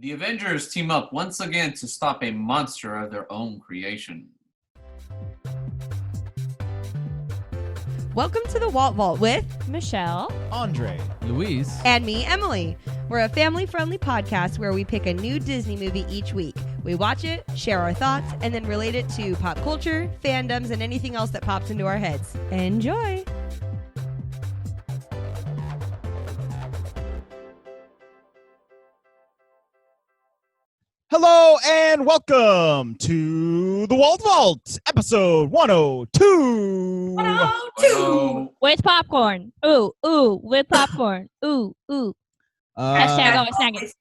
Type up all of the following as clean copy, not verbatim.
The Avengers team up once again to stop a monster of their own creation. Welcome to the Walt Vault with Michelle, Andre, Luis, and me, Emily. We're a family-friendly podcast where we pick a new Disney movie each week. We watch it, share our thoughts, and then relate it to pop culture, fandoms, and anything else that pops into our heads. enjoy. hello and welcome to the Walt Vault, episode 102. 102. With popcorn. Ooh, ooh, with popcorn. Ooh, ooh. Hashtag always snacking.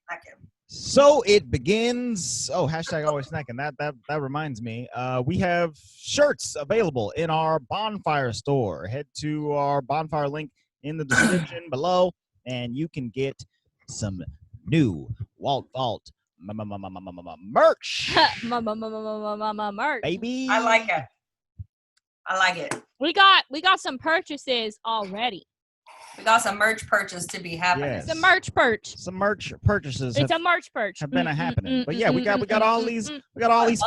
So it begins. Oh, hashtag always snacking. That reminds me. We have shirts available in our Bonfire store. Head to our Bonfire link in the description below, and you can get some new Walt Vault merch. Merch. Baby. I like it. I like it. We got some purchases already. We got some merch purchase to be happening. Yes. It's a merch perch. Some merch purchases It's a merch perch. have been happening. But yeah, we got all these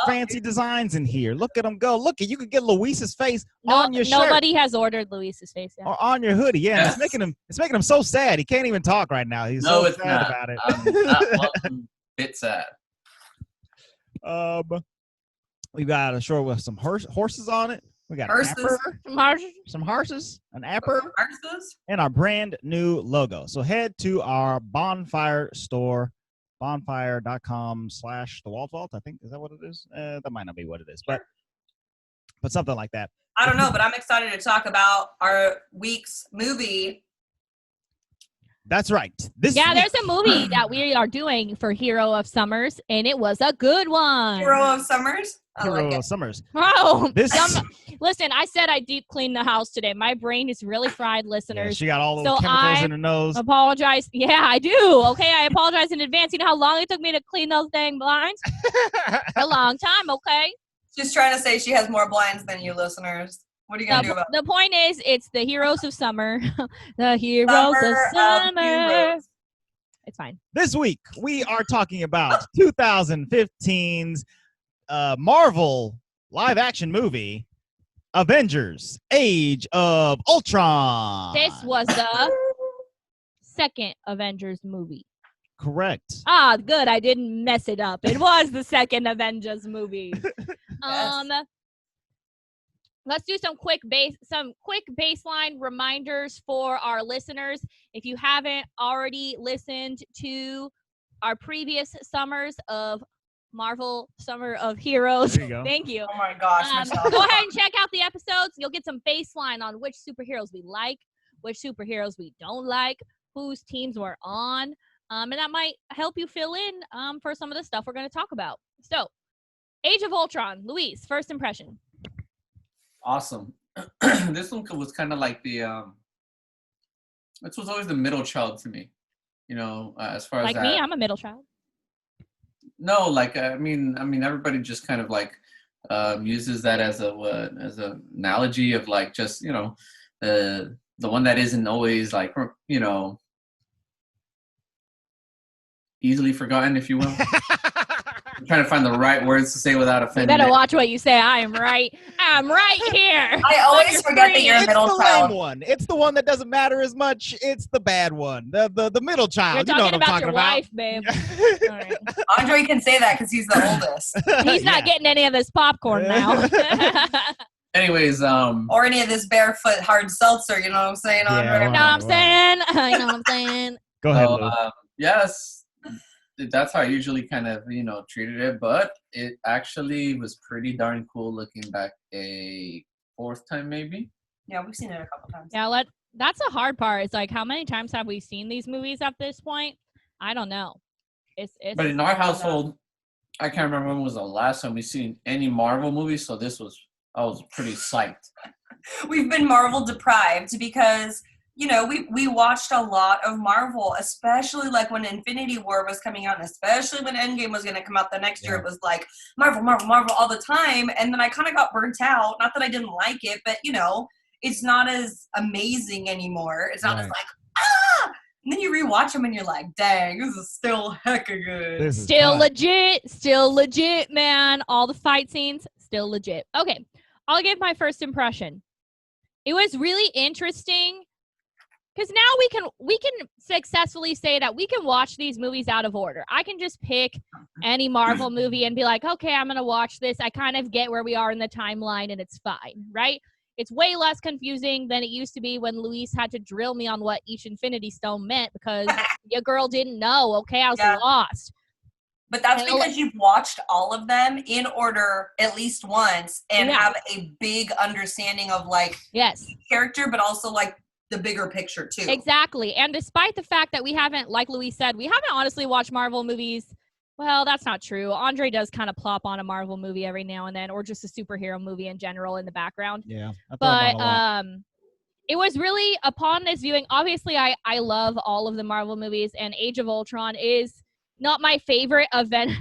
fancy designs in here. Look at them go. Look at you could get Luis's face on your shirt. Nobody has ordered Luis's face yet. Or on your hoodie. Yeah, Yes. it's making him so sad. He can't even talk right now. He's No, so it's sad not. about it. I'm not one bit sad. We got a short with some horses on it. We got Horses? an apper, some horses, an apper, Purses? and our brand new logo. So head to our Bonfire store, bonfire.com/the Walt Vault. I think, is that what it is? That might not be what it is, but something like that. I don't know, but I'm excited to talk about our week's movie. That's right. This Yeah, week- there's a movie that we are doing for Hero of Summers, and it was a good one. Hero of Summers. I Hero like of it. Summers. Oh, This listen, I said I deep cleaned the house today. My brain is really fried, yeah, listeners. she got all those So chemicals I in her nose. Apologize. Yeah, I do. Okay, I apologize in advance. You know how long it took me to clean those dang blinds? A long time, okay? She's trying to say she has more blinds than you listeners. What are you going to do about The point is, it's the Heroes of Summer. The Heroes Summer of of Summer. Heroes? It's fine. This week, we are talking about 2015's Marvel live-action movie, Avengers: Age of Ultron. This was the second Avengers movie. Correct. Ah, good. I didn't mess it up. It was the second Avengers movie. Let's do some quick baseline reminders for our listeners. If you haven't already listened to our previous summers of Marvel Summer of Heroes, There you go. thank you. Oh my gosh, Michelle. Go ahead and check out the episodes. You'll get some baseline on which superheroes we like, which superheroes we don't like, whose teams we're on, and that might help you fill in for some of the stuff we're going to talk about. So, Age of Ultron, Luis, first impression. Awesome. This one was kind of like the this was always the middle child to me, as far as Like that. me, I'm a middle child. No, like I mean everybody just kind of like uses that as a analogy of like just the one that isn't always like easily forgotten, if you will. I'm trying to find the right words to say without You offending. better watch what you say. I'm right here. I always forget that you're a It's middle the child. lame one. It's the one that doesn't matter as much. It's the bad one. The middle You're child. You know what I'm talking about talking your about. wife, babe. All right. Andre can say that because he's the oldest. He's not getting any of this popcorn now. Anyways, Or any of this barefoot hard seltzer, you know what I'm saying, Yeah, Andre? well- You know what I'm saying? You know what I'm saying? Go ahead, so, Lou. yes, that's how I usually kind of treated it, but it actually was pretty darn cool looking back a fourth time maybe. Yeah, we've seen it a couple times. Yeah, that's a hard part. It's like, how many times have we seen these movies at this point? I don't know. It's But in our household, I can't remember when was the last time we seen any Marvel movie, so I was pretty psyched. We've been Marvel deprived because we watched a lot of Marvel, especially like when Infinity War was coming out, and especially when Endgame was going to come out the next year. It was like Marvel all the time, and then I kind of got burnt out. Not that I didn't like it, but it's not as amazing anymore. It's not as like And then you rewatch them and you're like, dang, this is still hecka good. This is Still fun. legit, man. All the fight scenes, still legit. Okay, I'll give my first impression. It was really interesting because now we can successfully say that we can watch these movies out of order. I can just pick any Marvel movie and be like, okay, I'm gonna watch this. I kind of get where we are in the timeline, and it's fine, right? It's way less confusing than it used to be when Luis had to drill me on what each Infinity Stone meant because your girl didn't know. Okay, I was lost. But that's because you've watched all of them in order at least once and have a big understanding of like each character, but also like the bigger picture too. Exactly. And despite the fact that we haven't, like Luis said, we haven't honestly watched Marvel movies. Well, that's not true. Andre does kind of plop on a Marvel movie every now and then, or just a superhero movie in general in the background. Yeah. But it was really upon this viewing. Obviously, I love all of the Marvel movies, and Age of Ultron is not my favorite event.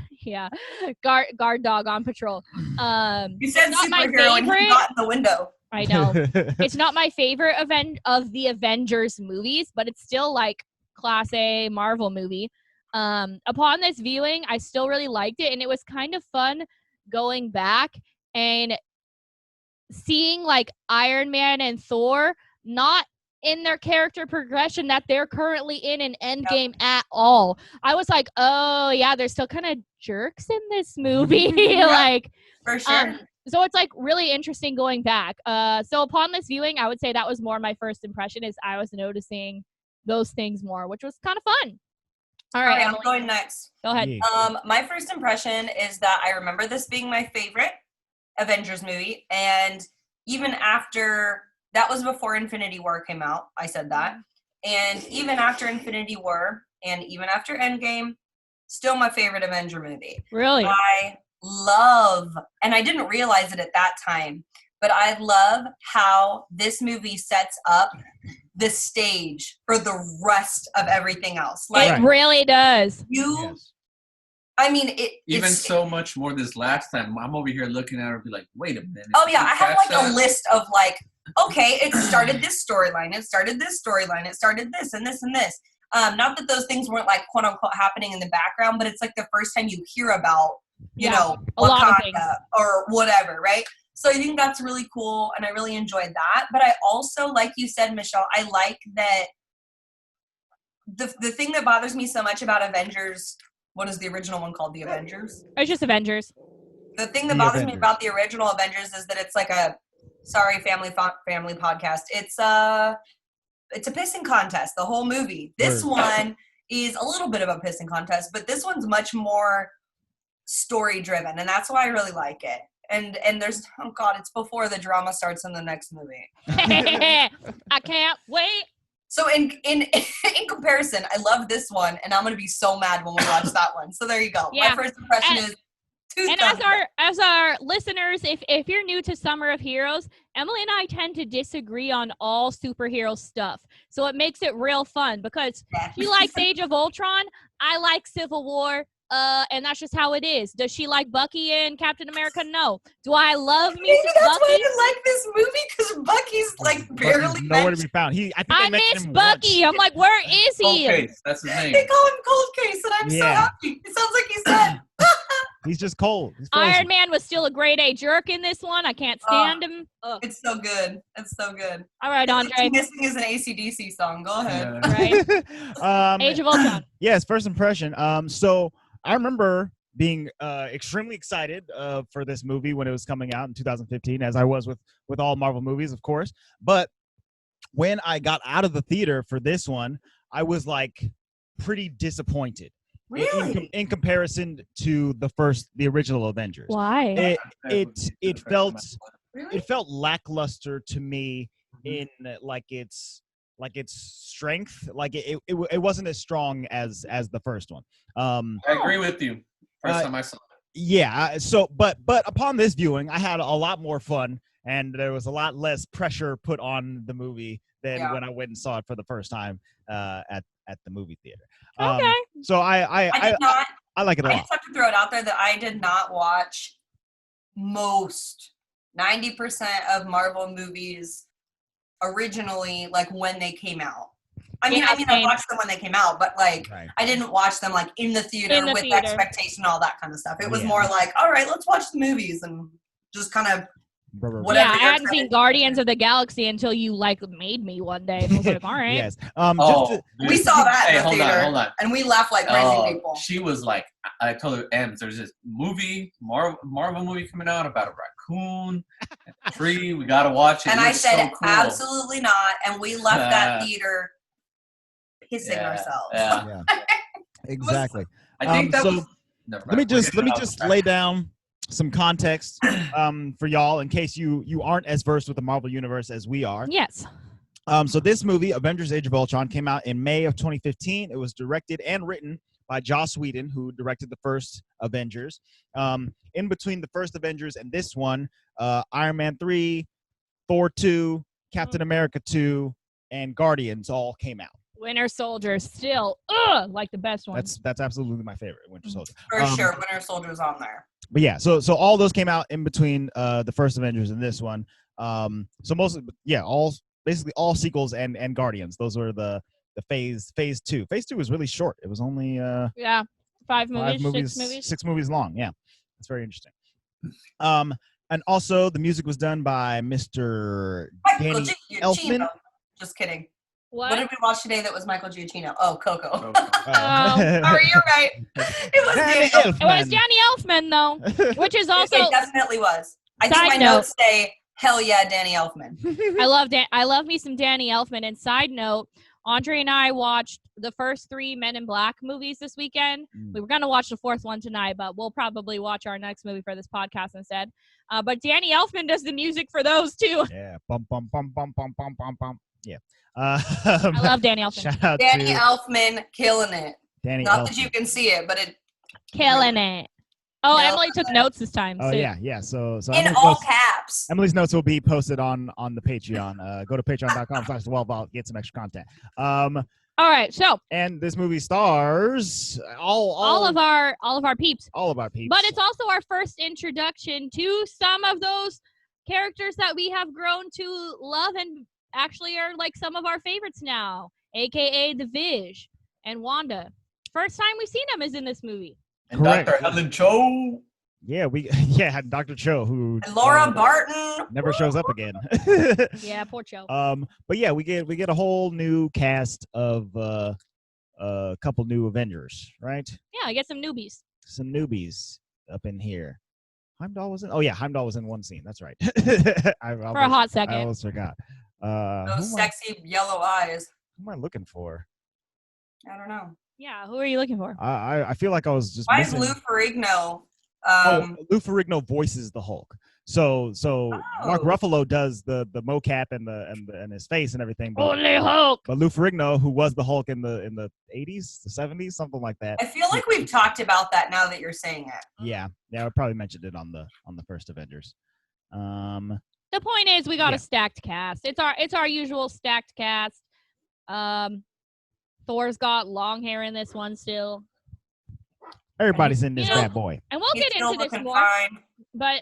Guard dog on patrol. You said not my superhero and favorite. he got in the window. I know. It's not my favorite event of the Avengers movies, but it's still like class A Marvel movie. Upon this viewing, I still really liked it, and it was kind of fun going back and seeing like Iron Man and Thor not in their character progression that they're currently in Endgame at all. I was like, oh yeah, they're still kind of jerks in this movie. Like for sure. So it's like really interesting going back. So upon this viewing, I would say that was more my first impression is I was noticing those things more, which was kind of fun. All right, I'm going next. Go ahead. My first impression is that I remember this being my favorite Avengers movie, and even after that was before Infinity War came out. I said that, and even after Infinity War, and even after Endgame, still my favorite Avenger movie. Really, I love, and I didn't realize it at that time, but I love how this movie sets up the stage for the rest of everything else. Like it really does. I mean, it's so much more this last time. I'm over here looking at her and be like, wait a minute. Oh yeah, I have like a list of like, okay, it started this storyline, it started this storyline, it started this and this and this. Not that those things weren't like quote unquote happening in the background, but it's like the first time you hear about, you know, a lot of things or whatever, right? So I think that's really cool, and I really enjoyed that. But I also, like you said, Michelle, I like that the thing that bothers me so much about Avengers, what is the original one called? The Avengers? It's just Avengers. The thing that bothers me about the original Avengers is that it's like a, sorry, family podcast. It's a pissing contest, the whole movie. This one is a little bit of a pissing contest, but this one's much more story driven, and that's why I really like it. And there's, oh God, it's before the drama starts in the next movie. I can't wait. So in comparison, I love this one, and I'm gonna be so mad when we watch that one. So there you go. Yeah. My first impression is. And as our listeners, if you're new to Summer of Heroes, Emily and I tend to disagree on all superhero stuff. So it makes it real fun because she likes Age of Ultron, I like Civil War. And that's just how it is. Does she like Bucky and Captain America? No. Do I love me Maybe that's Bucky? why I like this movie, because Bucky's like barely nowhere to be found. I miss Bucky. I'm like, where is he? Cold Case. That's his name. They call him Cold Case, and I'm so happy. It sounds like he's dead. He's just cold. Iron Man was still a grade A jerk in this one. I can't stand him. Ugh. It's so good. It's so good. All right, Andre. Missing is an AC/DC song. Go ahead. Right. Age of Ultron. Yes, first impression. So I remember being extremely excited for this movie when it was coming out in 2015, as I was with all Marvel movies, of course. But when I got out of the theater for this one, I was like pretty disappointed. Really? In comparison to the original Avengers. Why? It felt lackluster to me in like its strength. Like it wasn't as strong as the first one. I agree with you. First time I saw it. Yeah. So, but upon this viewing, I had a lot more fun, and there was a lot less pressure put on the movie than when I went and saw it for the first time at the movie theater. Okay. So I like it a lot. I just have to throw it out there that I did not watch 90% of Marvel movies originally, like when they came out. I mean, Yeah, I same. watched them when they came out, but like, Right. I didn't watch them like in the theater with theater. expectation, all that kind of stuff. It was Yeah. more like, all right, let's watch the movies and just kind of whatever. Yeah, I you're hadn't seen excited. Guardians of the Galaxy until you like made me one day. And I was like, all right. Yes. Oh, We saw that Hey, in the hold theater, on, hold on. and we laughed like crazy people. She was like, I told her, Ems, there's this movie, Marvel movie coming out about a raccoon. Free, we gotta watch it. And It I looks said, so cool. absolutely not. And we left that theater pissing ourselves. Yeah. Exactly. I think that so was. Never let me mind. just lay down some context for y'all in case you aren't as versed with the Marvel universe as we are. Yes. So this movie, Avengers: Age of Ultron, came out in May of 2015. It was directed and written by Joss Whedon, who directed the first Avengers. In between the first Avengers and this one, Iron Man 3, Thor 2, Captain America 2, and Guardians all came out. Winter Soldier still, like the best one. That's absolutely my favorite, Winter Soldier. For sure, Winter Soldier's on there. But yeah, so all those came out in between the first Avengers and this one. So basically all sequels and Guardians. Those were the phase 2. Phase 2 was really short. It was only 5 movies, 6 movies long. Yeah, it's very interesting. And also the music was done by Mr. Michael Danny Elfman. Giacchino. Just kidding. What? What did we watch today that was Michael Giacchino? Oh, Coco. Oh. Sorry, you're right. It was Danny Danny. It was Danny Elfman though, which is also It definitely was. I think Side my note. notes say, hell yeah, Danny Elfman. I love me some Danny Elfman. And side note, Andre and I watched the first 3 Men in Black movies this weekend. We were gonna watch the 4th one tonight, but we'll probably watch our next movie for this podcast instead. But Danny Elfman does the music for those too. Yeah, bum bum bum bum bum bum bum bum. Yeah. I love Danny Elfman. Shout out Danny to Elfman killing it. Danny Not Elfman. that you can see it, but it Killing it. Oh, Yeah. Emily took notes this time. Oh too. yeah. So in Emily's all notes, caps. Emily's notes will be posted on the Patreon. Go to patreon.com/Walt Vault, get some extra content. All right, so And this movie stars all of our peeps. all of our peeps. But it's also our first introduction to some of those characters that we have grown to love and actually are like some of our favorites now, aka the Viz and Wanda. First time we've seen them is in this movie. And Dr. Helen Cho. Yeah, we had Dr. Cho who And Laura Barton. never shows up again. Yeah, poor Cho. But yeah, we get a whole new cast of a couple new Avengers, right? Yeah, I get some newbies. Some newbies up in here. Heimdall was in. Oh yeah, Heimdall was in one scene. That's right. For a hot second. I almost forgot. Those sexy yellow eyes. Who am I looking for? I don't know. Yeah, who are you looking for? I feel like I was just. Why is missing. Lou Ferrigno? Lou Ferrigno voices the Hulk. So Mark Ruffalo does the mocap and his face and everything. But, Only Hulk. But Lou Ferrigno, who was the Hulk in the 80s, the 70s, something like that. I feel like we've talked about that now that you're saying it. Yeah, I probably mentioned it on the first Avengers. The point is, we got a stacked cast. It's our usual stacked cast. Thor's got long hair in this one still. Everybody's in this You know, bad boy. And we'll He's get still into this looking more. fine. But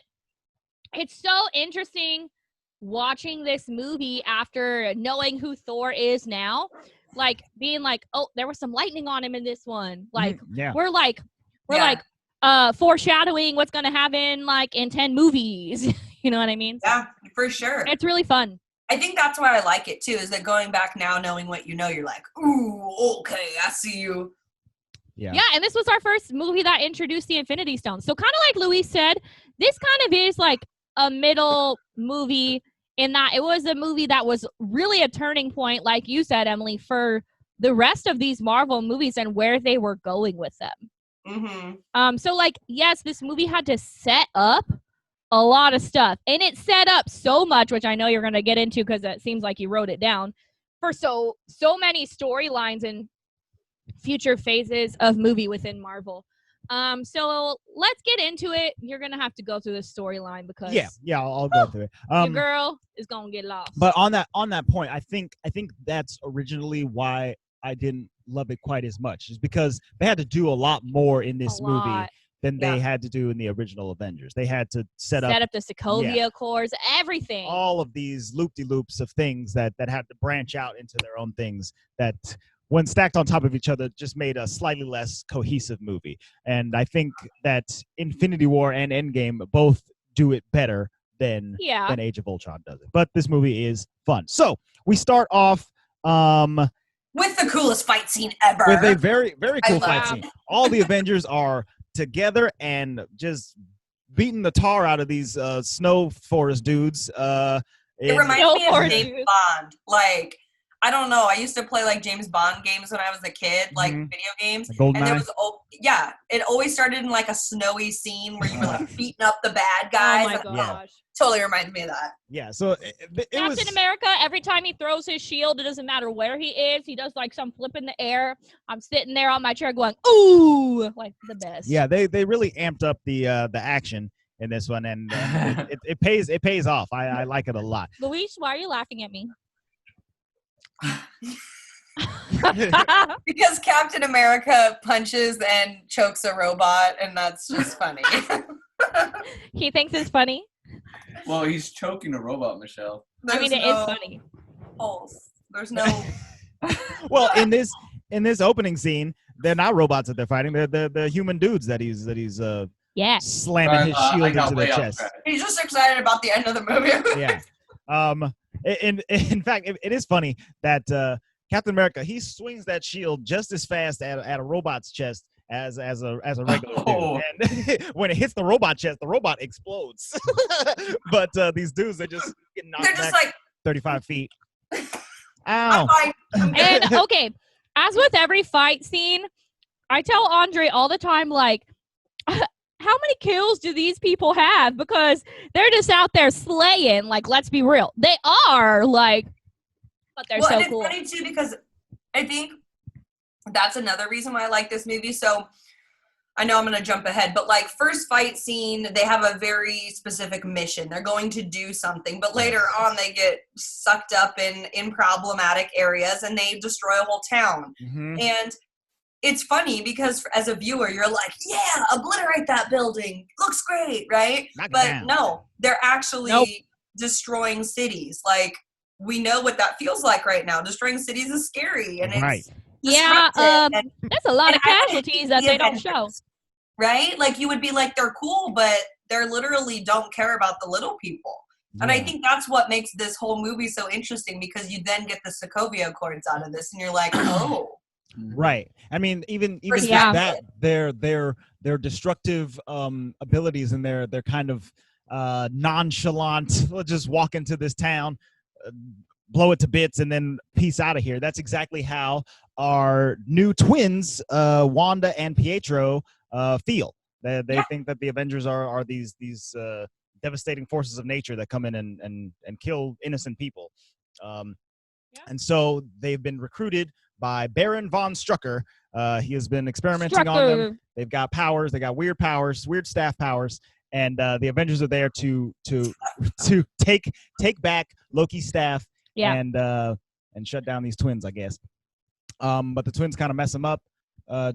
it's so interesting watching this movie after knowing who Thor is now. Like being like, oh, there was some lightning on him in this one. Like Yeah. we're like foreshadowing what's gonna happen like in 10 movies. You know what I mean? Yeah, for sure. It's really fun. I think that's why I like it too, is that going back now, knowing what you know, you're like, ooh, okay, I see you. Yeah. Yeah, and this was our first movie that introduced the Infinity Stones. So kind of like Louise said, this kind of is like a middle movie in that it was a movie that was really a turning point, like you said, Emily, for the rest of these Marvel movies and where they were going with them. Mm-hmm. So like, yes, this movie had to set up a lot of stuff, and it set up so much, which I know you're going to get into because it seems like you wrote it down, for so many storylines and future phases of movie within Marvel. So let's get into it. You're gonna have to go through the storyline because I'll go through it. your girl is gonna get lost. But on that point, I think that's originally why I didn't love it quite as much, is because they had to do a lot more in this movie than they had to do in the original Avengers. They had to set up the Sokovia Accords, everything. all of these loop-de-loops of things that had to branch out into their own things that, when stacked on top of each other, just made a slightly less cohesive movie. And I think that Infinity War and Endgame both do it better than Age of Ultron does it. But this movie is fun. So we start off with the coolest fight scene ever. With a very, very cool fight scene. All the Avengers are together and just beating the tar out of these snow forest dudes. It reminds me of James Bond. Like, I don't know. I used to play like James Bond games when I was a kid, like video games. And there was, it always started in like a snowy scene where you were like beating up the bad guys. Oh my gosh. Totally reminds me of that. Yeah, so Captain America, every time he throws his shield, it doesn't matter where he is. He does like some flip in the air. I'm sitting there on my chair going, ooh, like the best. Yeah, they really amped up the action in this one, and it pays off. I like it a lot. Luis, why are you laughing at me? Because Captain America punches and chokes a robot, and that's just funny. He thinks it's funny? Well, he's choking a robot, Michelle. It is funny. Pulse. There's no. Well, in this opening scene, they're not robots that they're fighting. They're human dudes that he's slamming his shield into their chest. He's just excited about the end of the movie. Yeah. In fact, it is funny that Captain America, he swings that shield just as fast at a robot's chest as a regular dude. And when it hits the robot chest, the robot explodes. But these dudes, they're just getting knocked back like 35 feet. Ow. And okay, as with every fight scene, I tell Andre all the time, like, how many kills do these people have? Because they're just out there slaying. Like, let's be real, they are like, but they're so cool. It's funny too because I think that's another reason why I like this movie. So I know I'm going to jump ahead, but like first fight scene, they have a very specific mission. They're going to do something, but later on they get sucked up in problematic areas and they destroy a whole town. Mm-hmm. And it's funny because as a viewer, you're like, yeah, obliterate that building. Looks great, right? But no, they're actually destroying cities. Like, we know what that feels like right now. Destroying cities is scary. And it's there's a lot of casualties that they don't show. Right? Like, you would be like, they're cool, but they're literally don't care about the little people. And I think that's what makes this whole movie so interesting, because you then get the Sokovia Accords out of this and you're like, oh. Right. I mean, even that their destructive abilities and their kind of nonchalant, we'll just walk into this town, blow it to bits, and then peace out of here. That's exactly how our new twins, Wanda and Pietro, feel. They think that the Avengers are these devastating forces of nature that come in and kill innocent people. And so they've been recruited by Baron von Strucker. He has been experimenting on them. They've got powers. They got weird powers, weird staff powers. And the Avengers are there to take back Loki's staff and shut down these twins, I guess. But the twins kind of mess them up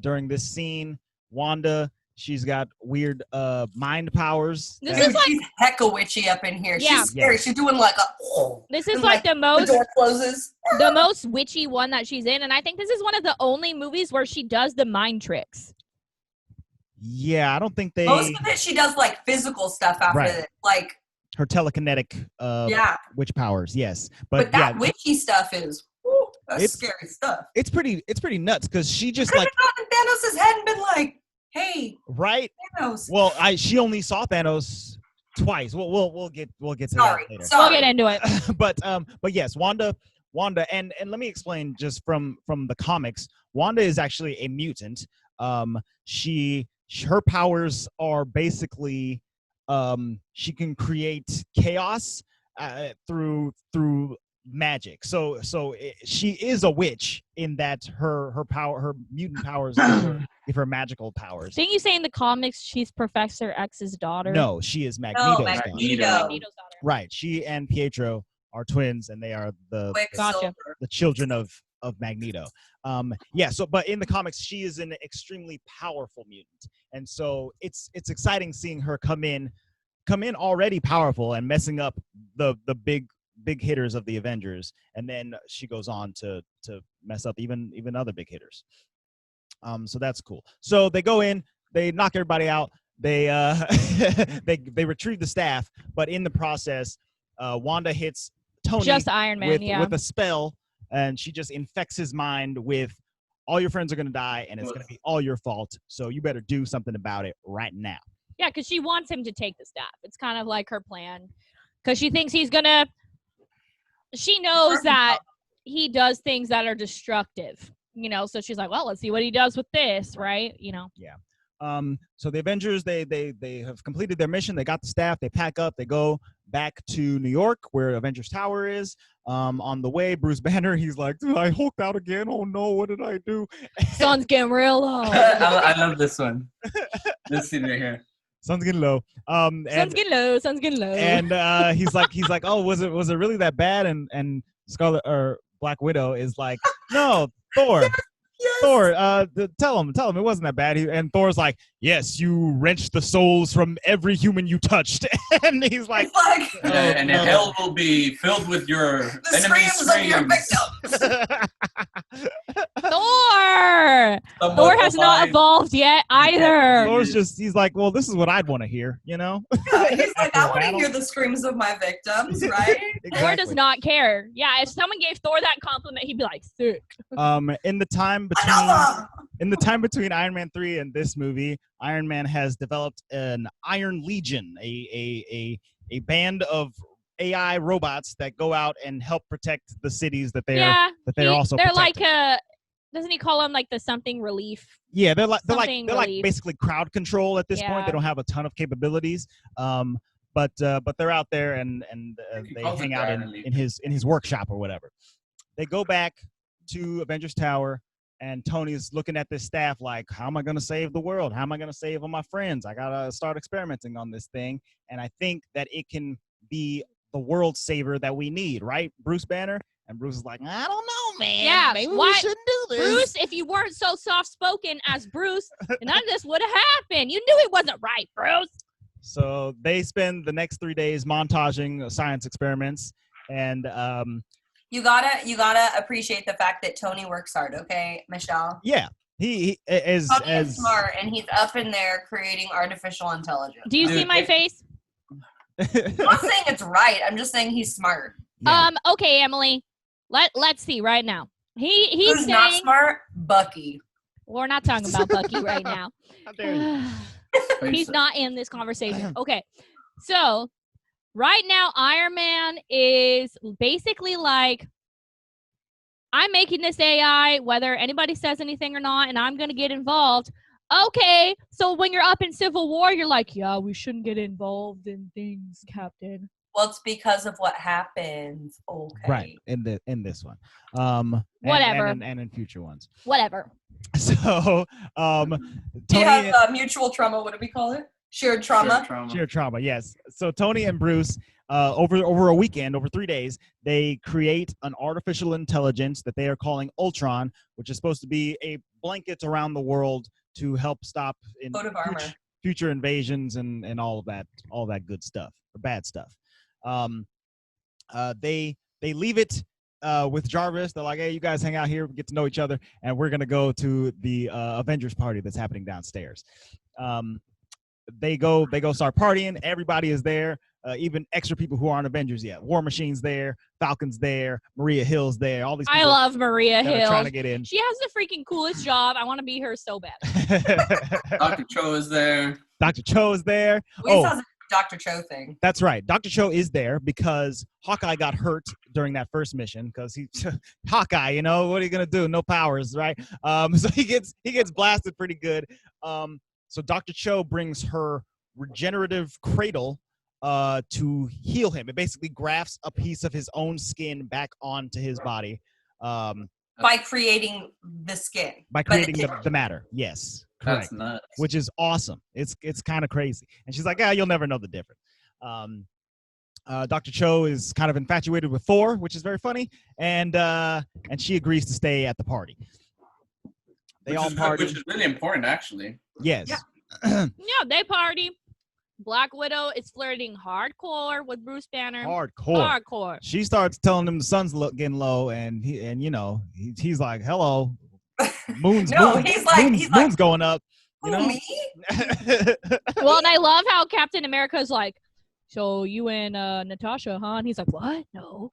during this scene. Wanda, she's got weird mind powers. She's hecka witchy up in here. She's scary. She's doing like a. This is like the most. The door closes. The most witchy one that she's in, and I think this is one of the only movies where she does the mind tricks. Yeah, I don't think they. Most of it, she does like physical stuff after it, like her telekinetic witch powers. Yes, but that witchy stuff is that's scary stuff. It's pretty nuts because she just like Thanos' head and been like, hey, right? Thanos. Well, she only saw Thanos twice. We'll get to that later. We'll get into it. but yes, Wanda, and let me explain just from the comics. Wanda is actually a mutant. Her powers are basically she can create chaos through magic. So she is a witch in that her mutant powers give her magical powers. Didn't you say in the comics she's Professor X's daughter? No, she is Magneto's daughter. Magneto's daughter. Right. She and Pietro are twins, and they are the children of Magneto. Yeah. So, but in the comics, she is an extremely powerful mutant, and so it's exciting seeing her come in already powerful and messing up the big hitters of the Avengers, and then she goes on to mess up even other big hitters. So that's cool. So they go in, they knock everybody out, they they retrieve the staff, but in the process, Wanda hits Tony Just Iron Man, with a spell, and she just infects his mind with all your friends are gonna die, and it's gonna be all your fault. So you better do something about it right now. Yeah, because she wants him to take the staff. It's kind of like her plan. Because she thinks he's gonna. She knows that he does things that are destructive. You know, so she's like, well, let's see what he does with this, right? You know. Yeah. So the Avengers, they have completed their mission. They got the staff. They pack up. They go back to New York, where Avengers Tower is. On the way, Bruce Banner, he's like, I hulked out again. Oh no, what did I do? Sun's getting real low. I love this one. This scene right here. Sun's getting low. Sun's getting low. Sun's getting low. And he's like, oh, was it really that bad? And Scarlet or Black Widow is like, no, Thor. Yes. Thor, tell him it wasn't that bad. And Thor's like, yes, you wrenched the souls from every human you touched. And he's like, and hell will be filled with your the screams of your victims. Thor has not evolved yet either. Thor's he's like, well, this is what I'd want to hear, you know? Yeah, he's like, I want to hear the screams of my victims, right? Exactly. Thor does not care. Yeah, if someone gave Thor that compliment, he'd be like, sick. In the time between Iron Man 3 and this movie, Iron Man has developed an Iron Legion, a band of AI robots that go out and help protect the cities that they're also they're protecting. like doesn't he call them like the something relief? Yeah, they're like relief. basically crowd control at this point. They don't have a ton of capabilities, but they're out there and they hang out in his workshop or whatever. They go back to Avengers Tower, and Tony's looking at this staff like, how am I going to save the world? How am I going to save all my friends? I got to start experimenting on this thing, and I think that it can be the world saver that we need, right, Bruce Banner? And Bruce is like, I don't know, man. Yeah, maybe we shouldn't do this. Bruce, if you weren't so soft-spoken as Bruce, none of this would have happened. You knew it wasn't right, Bruce. So they spend the next 3 days montaging science experiments, and you gotta appreciate the fact that Tony works hard, okay, Michelle? Yeah. He is as smart, and he's up in there creating artificial intelligence. Do you see my face? I'm not saying it's right. I'm just saying he's smart. Yeah. Okay, Emily. Let's see right now. He's Who's saying, not smart? Bucky. we're not talking about Bucky right now. How dare you? He's not in this conversation. Okay. So right now, Iron Man is basically like, I'm making this AI, whether anybody says anything or not, and I'm going to get involved. Okay, so when you're up in Civil War, you're like, yeah, we shouldn't get involved in things, Captain. Well, it's because of what happens. Okay. Right, in this one. Whatever. And in future ones. Whatever. So, Tony... You have mutual trauma, what do we call it? Shared trauma? Shared trauma, yes. So Tony and Bruce, over a weekend, over 3 days, they create an artificial intelligence that they are calling Ultron, which is supposed to be a blanket around the world to help stop in future invasions and all of that good stuff, or bad stuff. They leave it with Jarvis. They're like, hey, you guys hang out here, get to know each other, and we're going to go to the Avengers party that's happening downstairs. They go start partying. Everybody is there, even extra people who aren't Avengers yet. War Machine's there, Falcon's there, Maria Hill's there. All these people I love Maria Hill. trying to get in. She has the freaking coolest job. I want to be her so bad. Dr. Cho is there. Dr. Cho is there. We saw the Dr. Cho thing. That's right. Dr. Cho is there because Hawkeye got hurt during that first mission because Hawkeye, you know, what are you going to do? No powers, right? So he gets blasted pretty good. So Dr. Cho brings her regenerative cradle to heal him. It basically grafts a piece of his own skin back onto his body. By creating the skin. By creating the matter. Yes. Correct. That's nuts. Which is awesome. It's kind of crazy. And she's like, yeah, you'll never know the difference. Dr. Cho is kind of infatuated with Thor, which is very funny, and she agrees to stay at the party. They all party, which is really important, actually. Yes. Yeah, they party. Black Widow is flirting hardcore with Bruce Banner. Hardcore. She starts telling him the sun's getting low, and he's like, "Hello, moon's going up." You know? Me? Well, and I love how Captain America's like, "So you and Natasha, huh?" And he's like, "What? No."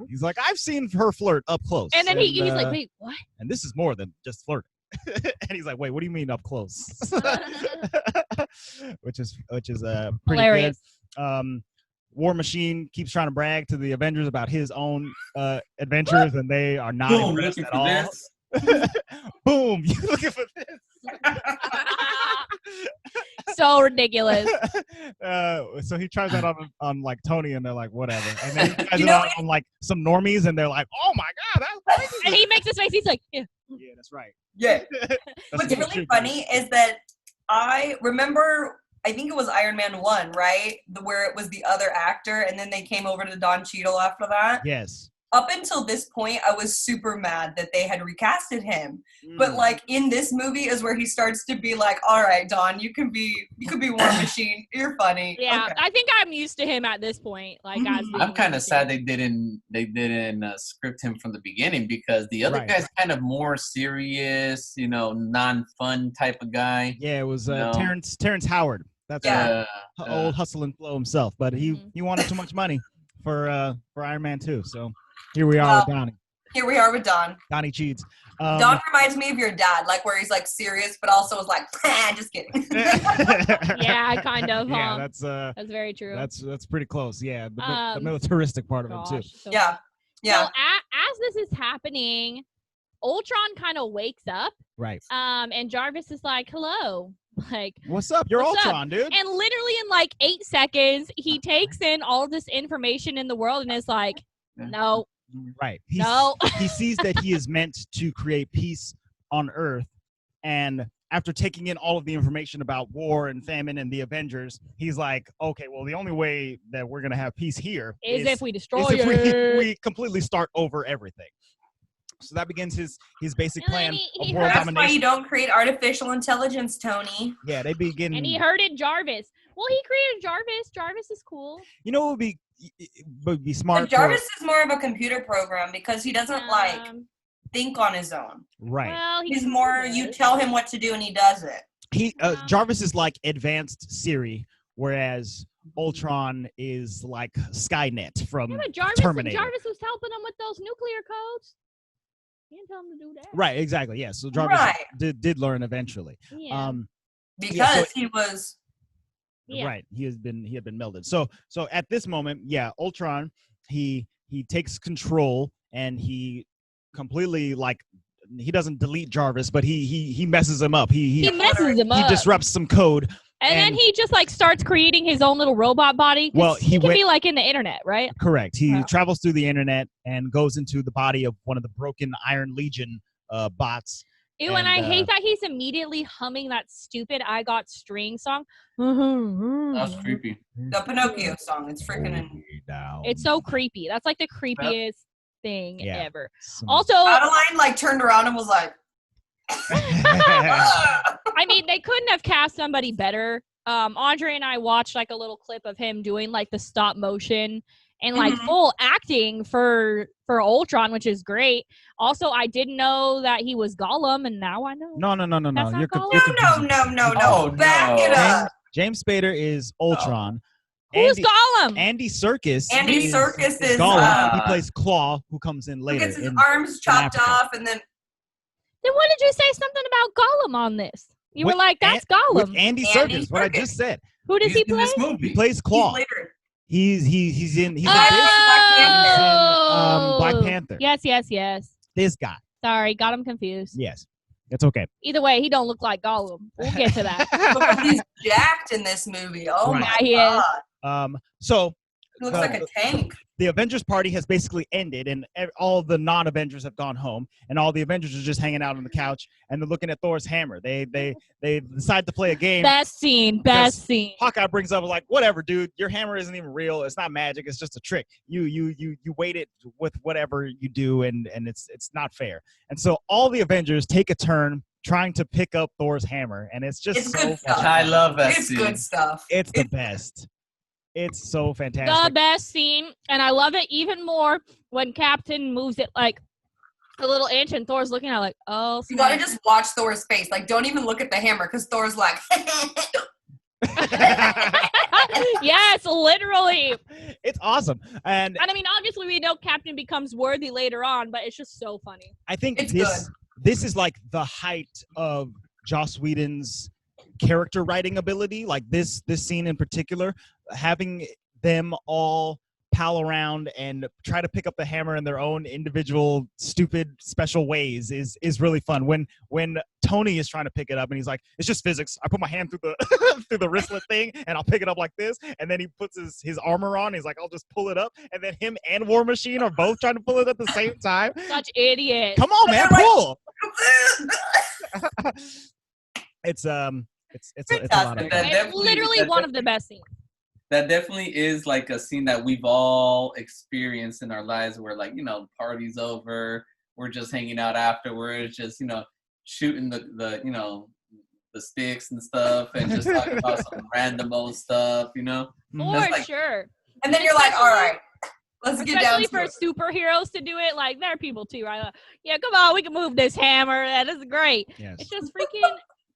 He's like, "I've seen her flirt up close." And then he's like, "Wait, what?" And this is more than just flirting. And he's like, "Wait, what do you mean up close?" which is pretty hilarious. Good. War Machine keeps trying to brag to the Avengers about his own adventures, and they are not impressed at all. Boom! You looking for this? So ridiculous. So he tries that on like Tony, and they're like, whatever. And then he tries it out on like some normies, and they're like, oh my god, that's crazy. And he makes his face. He's like, yeah, that's right. Yeah. What's really funny is that I remember, I think it was Iron Man 1, right? Where it was the other actor, and then they came over to Don Cheadle after that. Yes. Up until this point, I was super mad that they had recasted him. But like in this movie is where he starts to be like, all right, Don, you can be War Machine. You're funny. Yeah, okay. I think I'm used to him at this point. Like, I'm kind of sad they didn't script him from the beginning, because the other guy's kind of more serious, non-fun type of guy. Yeah, it was Terrence Howard. That's old Hustle and Flow himself, but he wanted too much money for Iron Man 2, so. Here we are with Donnie. Here we are with Don. Donnie Cheeds. Don reminds me of your dad, like where he's like serious, but also was like, just kidding. Yeah, kind of. Yeah, that's very true. That's pretty close. Yeah, the militaristic part of him too. So yeah. So as this is happening, Ultron kind of wakes up. Right. And Jarvis is like, "Hello." Like, what's up? You're Ultron, dude. And literally in like 8 seconds, he takes in all this information in the world and is like, no. Right. No. He sees that he is meant to create peace on Earth, and after taking in all of the information about war and famine and the Avengers, he's like, okay, well, the only way that we're going to have peace here is if we destroy it. We completely start over everything. So that begins his basic plan of world That's domination. why you don't create artificial intelligence, Tony. Yeah, they begin. And he herded Jarvis. Well, he created Jarvis. Jarvis is cool. You know what would be smart? But Jarvis is more of a computer program because he doesn't think on his own. Right. Well, he's more, you tell him what to do and he does it. Jarvis is like advanced Siri, whereas Ultron is like Skynet from Terminator. Jarvis was helping him with those nuclear codes. He didn't tell him to do that. Right, exactly. Yeah, so Jarvis did learn eventually. Yeah. Because he was... Yeah. Right, he had been melded. So at this moment, Ultron, he takes control, and he completely, like, he doesn't delete Jarvis, but he messes him up. He messes him up. He disrupts some code. And then he just like starts creating his own little robot body. Well, he can be like in the internet, right? Correct. He travels through the internet and goes into the body of one of the broken Iron Legion bots. Ew, and I hate that he's immediately humming that stupid "I Got String" song. That's creepy. The Pinocchio song. It's freaking. It's so creepy. That's like the creepiest thing ever. Also, Adeline like turned around and was like. I mean, they couldn't have cast somebody better. Andre and I watched like a little clip of him doing like the stop motion and like full acting for Ultron, which is great. Also, I didn't know that he was Gollum, and now I know. No. You're No. Back it up. James Spader is Ultron. Who's Gollum? Andy Serkis. Andy Serkis is Gollum. He plays Claw, who comes in later. He gets his arms chopped off, and then. Then why did you say something about Gollum on this? You were like, that's Gollum. With Andy Serkis, what I just said. Who does he play? In this movie. He plays Claw. He's in Black Panther. Yes. This guy. Sorry, got him confused. Yes. It's okay. Either way, he don't look like Gollum. We'll get to that. But he's jacked in this movie. Oh my he god. is. So he looks like a tank. the Avengers party has basically ended, and all the non-Avengers have gone home, and all the Avengers are just hanging out on the couch, and they're looking at Thor's hammer. They decide to play a game. Best scene. Hawkeye brings up like, whatever, dude, your hammer isn't even real. It's not magic. It's just a trick. You weight it with whatever you do, and it's not fair. And so all the Avengers take a turn trying to pick up Thor's hammer, and it's just so good stuff. I love that It's scene. good stuff. It's the best. It's so fantastic. The best scene, and I love it even more when Captain moves it like a little inch, and Thor's looking at it like, oh. You gotta just watch Thor's face. Like, don't even look at the hammer, because Thor's like, Yes, literally. It's awesome. And I mean, obviously, we know Captain becomes worthy later on, but it's just so funny. I think It's this is like the height of Joss Whedon's character writing ability. Like this scene in particular, having them all pal around and try to pick up the hammer in their own individual stupid special ways is really fun. When Tony is trying to pick it up and he's like, it's just physics. I put my hand through the through the wristlet thing and I'll pick it up like this, and then he puts his armor on. He's like, I'll just pull it up, and then him and War Machine are both trying to pull it at the same time. Such idiot. Come on, man, pull. It's a lot of fun. It's literally one of the best scenes. That definitely is like a scene that we've all experienced in our lives where, like, you know, party's over, we're just hanging out afterwards, just, you know, shooting the you know, the sticks and stuff and just talking about some random old stuff, you know? For like, sure. and then you're like, all right, let's get down Especially to for it. superheroes to do it, like, they're people too, right? Like, yeah, come on, we can move this hammer. That is great. Yes. It's just freaking,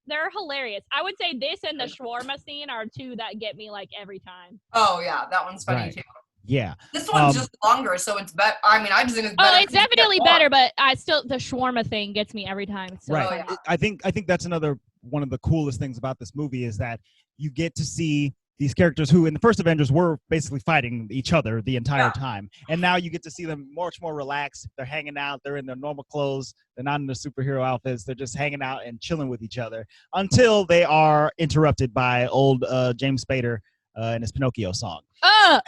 they're hilarious. I would say this and the shawarma scene are two that get me, like, every time. Oh, yeah, that one's funny, Right. too. Yeah. This one's just longer, so it's better. I mean, I just think it's better. Oh, it's definitely better, but I still, the shawarma thing gets me every time. It's so Right. funny. yeah. I think that's another one of the coolest things about this movie is that you get to see these characters who in the first Avengers were basically fighting each other the entire time. And now you get to see them much more relaxed. They're hanging out. They're in their normal clothes. They're not in their superhero outfits. They're just hanging out and chilling with each other until they are interrupted by old James Spader and his Pinocchio song.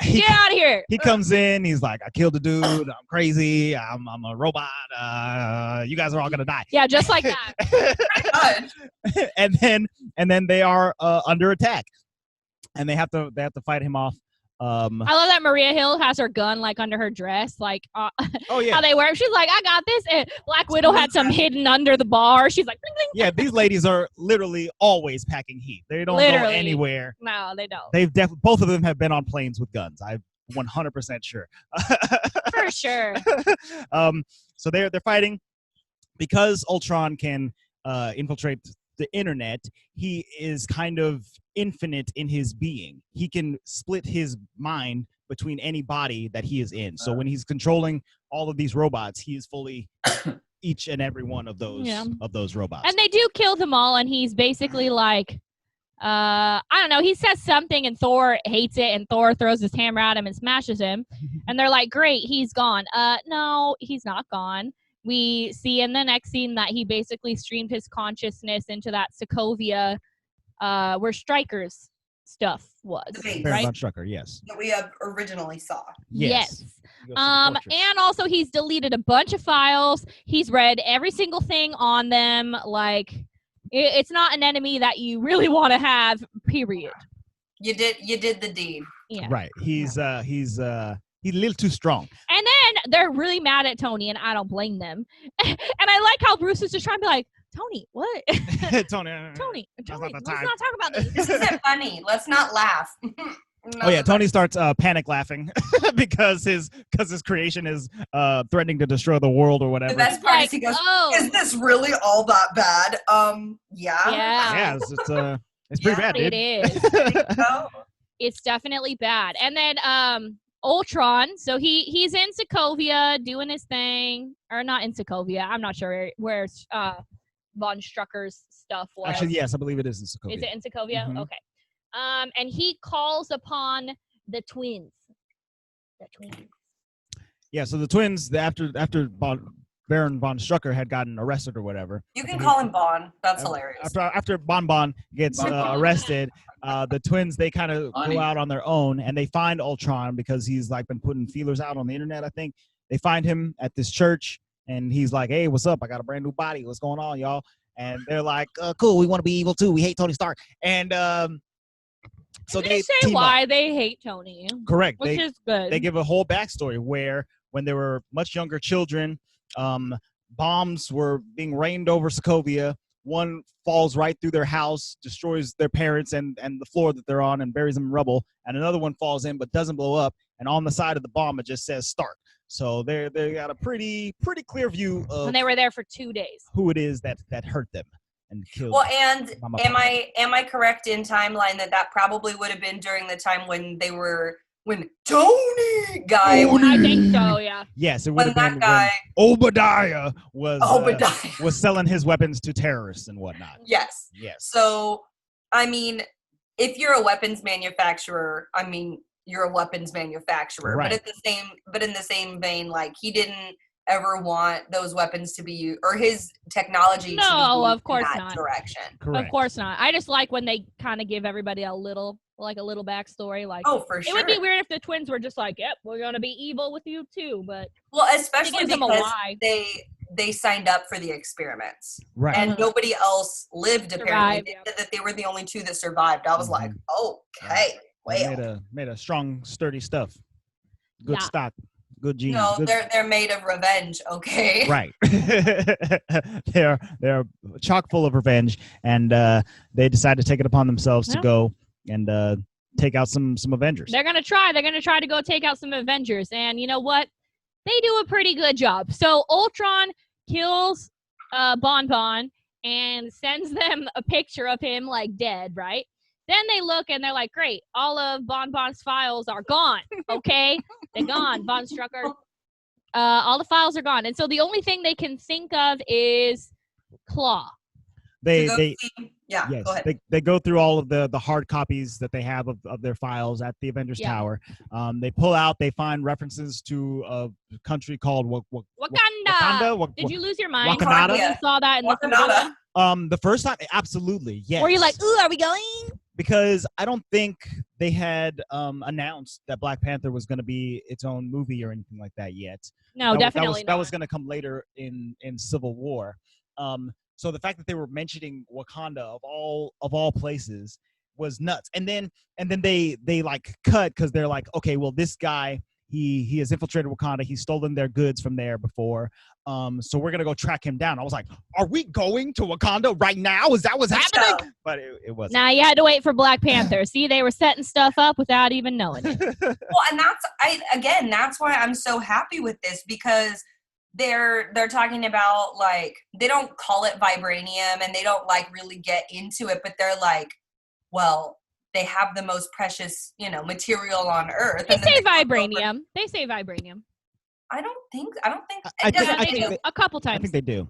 Get out of here. He comes in. He's like, I killed a dude. I'm crazy. I'm a robot. You guys are all going to die. Yeah, just like that. Good. and then they are under attack. And they have to fight him off. I love that Maria Hill has her gun like under her dress, like Oh yeah, how they wear it. She's like, I got this. And Black Widow had some hidden under the bar. She's like, bling, bling. yeah. These ladies are literally always packing heat. They don't go Literally. anywhere. No, they don't. They've both of them have been on planes with guns. I'm 100% sure. For sure. So they're fighting because Ultron can infiltrate the internet. He is kind of infinite in his being. He can split his mind between any body that he is in. So when he's controlling all of these robots, he is fully each and every one of those robots. And they do kill them all, and he's basically like, I don't know, he says something and Thor hates it, and Thor throws his hammer at him and smashes him. And they're like, great, he's gone. No, he's not gone. We see in the next scene that he basically streamed his consciousness into that Sokovia where Stryker's stuff was, The base. right? Baron Strucker, yes. That we originally saw. Yes. He goes to the fortress. And also he's deleted a bunch of files. He's read every single thing on them. Like, it's not an enemy that you really want to have, period. You did the deed. Yeah. Right. He's a little too strong. And then they're really mad at Tony, and I don't blame them. And I like how Bruce is just trying to be like, Tony, what? Tony, Tony, not let's the time. not talk about this. This isn't funny. Let's not laugh. Oh yeah, Tony starts panic laughing because his creation is threatening to destroy the world or whatever. The best part is Like, he goes, oh. is this really all that bad? Yeah. Yeah. Yeah, it's pretty bad, dude. It is. No. It's definitely bad. And then Ultron, so he's in Sokovia doing his thing, or not in Sokovia. I'm not sure where Von Strucker's stuff was. Actually, yes, I believe it is in Sokovia. Is it in Sokovia? Mhm. Okay. And he calls upon the twins. The twins. Yeah, so the twins, after Baron von Strucker had gotten arrested or whatever. You can call him Bon. That's hilarious. After Bon gets arrested, the twins, they kind of go out on their own, and they find Ultron because he's like been putting feelers out on the internet, I think. They find him at this church, and he's like, hey, what's up? I got a brand new body. What's going on, y'all? And they're like, cool, we want to be evil too. We hate Tony Stark. And so they say why they hate Tony. Correct. Which is good. They give a whole backstory where when they were much younger children, bombs were being rained over Sokovia. One falls right through their house, destroys their parents and the floor that they're on and buries them in rubble. And another one falls in but doesn't blow up. And on the side of the bomb, it just says Stark. So they got a pretty clear view of and they were there for 2 days. Who it is that hurt them and killed. Well, and am I correct in timeline that probably would have been during the time when Tony guy? I think so. Yeah. Yes, it would have been that guy when Obadiah was selling his weapons to terrorists and whatnot. Yes. So, I mean, if you're a weapons manufacturer, you're a weapons manufacturer, right. but in the same vein, like he didn't ever want those weapons to be used or his technology to be used of course in that not. direction. Correct. Of course not. I just like when they kind of give everybody a little backstory. Like, for sure. It would be weird if the twins were just like, yep, we're gonna be evil with you too. But especially because they signed up for the experiments, right? And nobody else lived. Apparently, they said that they were the only two that survived. I was like, okay. Made a strong, sturdy stuff. Good stock, good genes. No, they're made of revenge. Okay, right. they're chock full of revenge, and they decide to take it upon themselves to go and take out some Avengers. They're gonna try to go take out some Avengers, and you know what? They do a pretty good job. So Ultron kills Bon and sends them a picture of him like dead, right? Then they look and they're like, great, all of Bon's files are gone, okay? They're gone, Von Strucker. All the files are gone. And so the only thing they can think of is Claw. Go ahead. They go through all of the hard copies that they have of their files at the Avengers Tower. They pull out, they find references to a country called Wakanda. Did you lose your mind Wakanda? when you saw that in the the first time? Absolutely, yes. Were you like, ooh, are we going? Because I don't think they had announced that Black Panther was going to be its own movie or anything like that yet. No, definitely not. That was going to come later in Civil War. So the fact that they were mentioning Wakanda of all places was nuts. And then they like cut because they're like, okay, well, this guy he has infiltrated Wakanda. He's stolen their goods from there before. So we're gonna go track him down. I was like, are we going to Wakanda right now? Is that what's happening? But it wasn't. Nah, you had to wait for Black Panther. See, they were setting stuff up without even knowing it. Well, and that's why I'm so happy with this, because they're talking about, like, they don't call it vibranium and they don't like really get into it, but they're like, well, they have the most precious, material on Earth. They say vibranium. They say vibranium. I don't think they do a couple times. I think they do.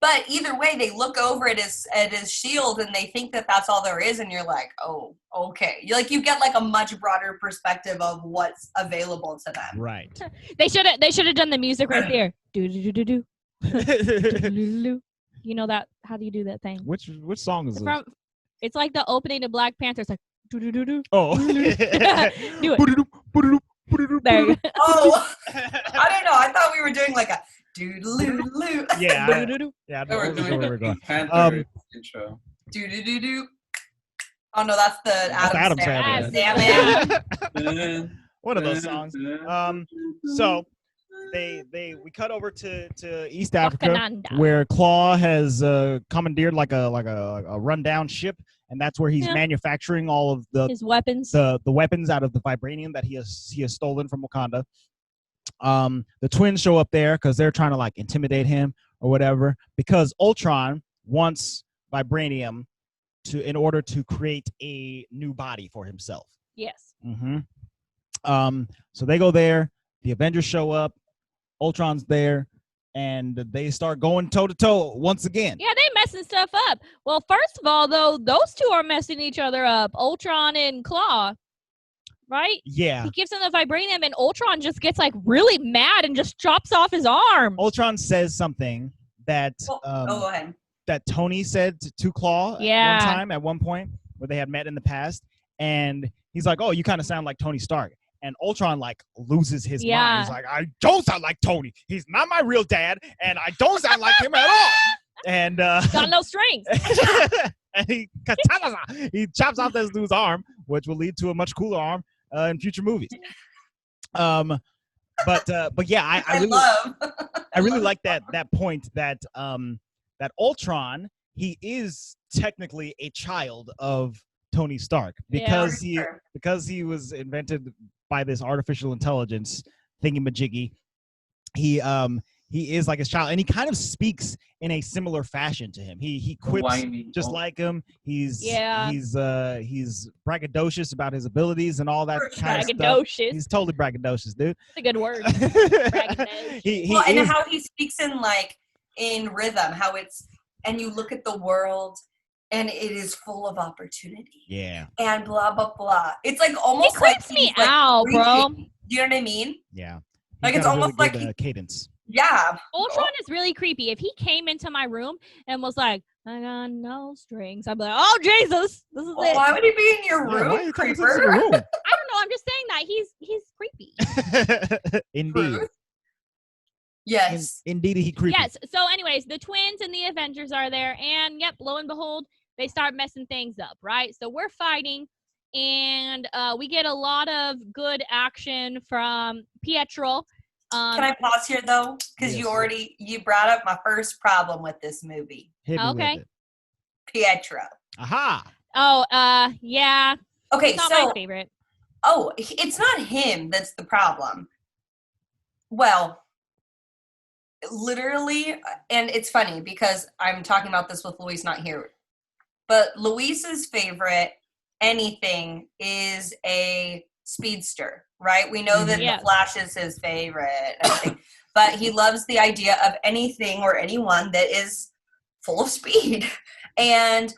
But either way, they look over at his shield and they think that that's all there is, and you're like, oh, okay. You get like a much broader perspective of what's available to them. Right. They should have done the music right there. Do do do do do. You know that? How do you do that thing? Which song is it? It's like the opening to Black Panther. It's like do do do do. Oh. Do it. There you go. Oh, I don't know. I thought we were doing like a doo-doo-doo-doo. Yeah. Yeah, we're doing where we're going. Panther intro. Doo-doo-doo-doo. Oh, no, that's the Adam Sandler. Damn it. One of those songs. So we cut over to East Africa, Wakanda. where Claw has commandeered like a rundown ship, and that's where he's manufacturing all of his weapons, the weapons out of the vibranium that he has stolen from Wakanda. The twins show up there because they're trying to like intimidate him or whatever, because Ultron wants vibranium in order to create a new body for himself. Yes. Mm-hmm. So they go there. The Avengers show up. Ultron's there, and they start going toe to toe once again. Yeah, they messing stuff up. Well, first of all, though, those two are messing each other up. Ultron and Claw. right? Yeah. He gives him the vibranium, and Ultron just gets like really mad and just chops off his arm. Ultron says something that go ahead. that Tony said to Claw at one point where they had met in the past, and he's like, "Oh, you kind of sound like Tony Stark." And Ultron like loses his mind. He's like, "I don't sound like Tony. He's not my real dad, and I don't sound like him at all." And got no strings. and he chops off this dude's arm, which will lead to a much cooler arm in future movies. But yeah, I really like that point that that Ultron, he is technically a child of Tony Stark because he was invented by this artificial intelligence thingy-majiggy. He is like his child, and he kind of speaks in a similar fashion to him. He quips just like him. He's braggadocious about his abilities and all that kind of stuff. He's totally braggadocious, dude. That's a good word. And how he speaks in rhythm, how it's, and you look at the world and it is full of opportunity. Yeah. And blah blah blah. It's like almost he creeps me out, bro. Do you know what I mean? Yeah. Like it's almost really good, cadence. Yeah. Ultron is really creepy. If he came into my room and was like, "I got no strings," I'd be like, "Oh Jesus, this is it." Why would he be in your room, why are you creeper? I don't know. I'm just saying that he's creepy. Indeed. Yes. Indeed, he creepy. Yes. So, anyways, the twins and the Avengers are there, and yep, lo and behold, they start messing things up. Right. So we're fighting, and we get a lot of good action from Pietro. Can I pause here though? Because you brought up my first problem with this movie. Okay. Pietro. Aha. Oh, yeah. Okay, it's not my favorite. Oh, it's not him that's the problem. Well, literally, and it's funny because I'm talking about this with Luis not here, but Luis's favorite anything is a speedster, right? We know that the Flash is his favorite and everything, but he loves the idea of anything or anyone that is full of speed. And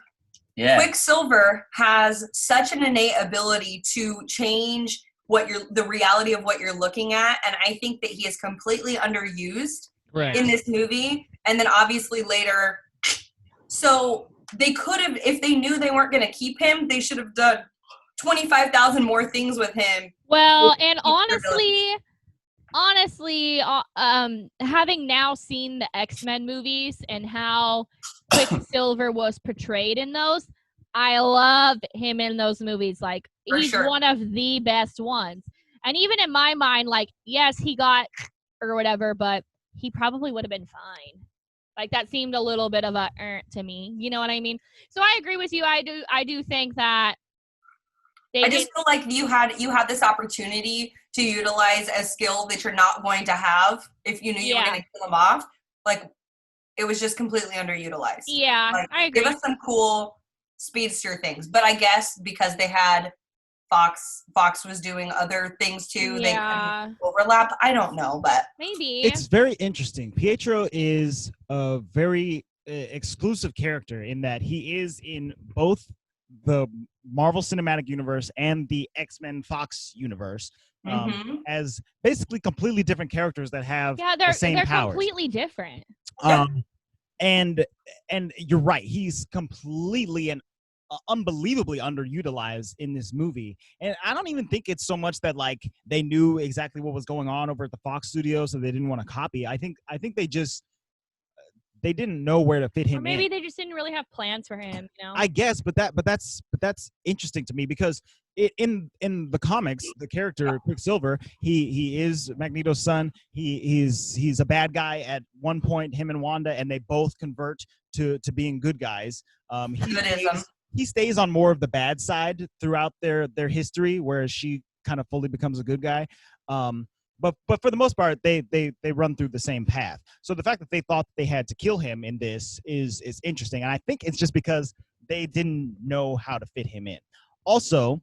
Quicksilver has such an innate ability to change the reality of what you're looking at, and I think that he is completely underused in this movie. And then obviously later, so they could have, if they knew they weren't going to keep him, they should have done 25,000 more things with him. Well, and honestly, having now seen the X-Men movies and how Quicksilver was portrayed in those, I love him in those movies. Like, he's one of the best ones. And even in my mind, like, yes, he got or whatever, but he probably would have been fine. Like, that seemed a little bit of a to me. You know what I mean? So I agree with you. I do think that I just feel like you had this opportunity to utilize a skill that you're not going to have if you knew you were going to kill them off. Like, it was just completely underutilized. Yeah, like, I agree. Give us some cool speedster things. But I guess because they had Fox was doing other things too. They couldn't overlap. I don't know, but maybe. It's very interesting. Pietro is a very exclusive character in that he is in both the Marvel Cinematic Universe and the X-Men Fox universe as basically completely different characters that have the same powers. They're completely different. And you're right. He's completely and unbelievably underutilized in this movie. And I don't even think it's so much that like they knew exactly what was going on over at the Fox studios, so they didn't want to copy. I think they didn't know where to fit him or maybe in. They just didn't really have plans for him, you know? I guess, but that's interesting to me because in the comics, the character Quicksilver, he is Magneto's son. He's a bad guy at one point, him and Wanda, and they both convert to being good guys. He stays on more of the bad side throughout their history, whereas she kind of fully becomes a good guy. But for the most part, they run through the same path. So the fact that they thought they had to kill him in this is interesting. And I think it's just because they didn't know how to fit him in. Also,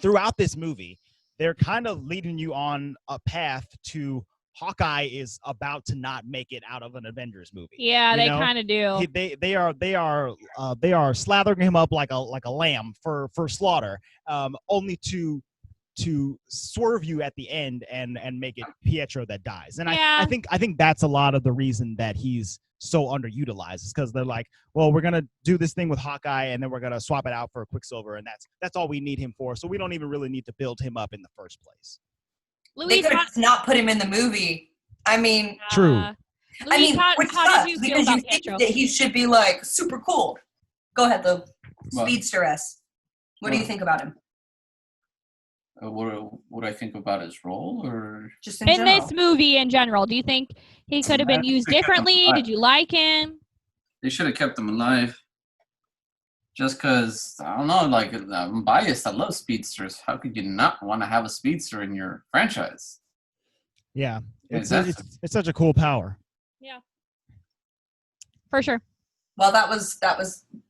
throughout this movie, they're kind of leading you on a path to Hawkeye is about to not make it out of an Avengers movie. Yeah, they kind of do. They are slathering him up like a lamb for slaughter, only to to swerve you at the end and make it Pietro that dies. And Yeah. I think that's a lot of the reason that he's so underutilized, is because they're like, well, we're gonna do this thing with Hawkeye and then we're gonna swap it out for Quicksilver, and that's all we need him for. So we don't even really need to build him up in the first place. They Louise, could have just not put him in the movie. I mean, True. Louise, which how sucks did you feel because about you think Pietro? that he should be like super cool. Go ahead, Lou. What? Speedster S. What do you think about him? What do I think about his role, or Just in In general. this movie in general, do you think he could have been used differently? Did you like him? they should have kept him alive? Just because, I don't know, like, I'm biased. I love speedsters. How could you not want to have a speedster in your franchise? Yeah, it's Exactly. it's such a cool power. Yeah, for sure. Well, that was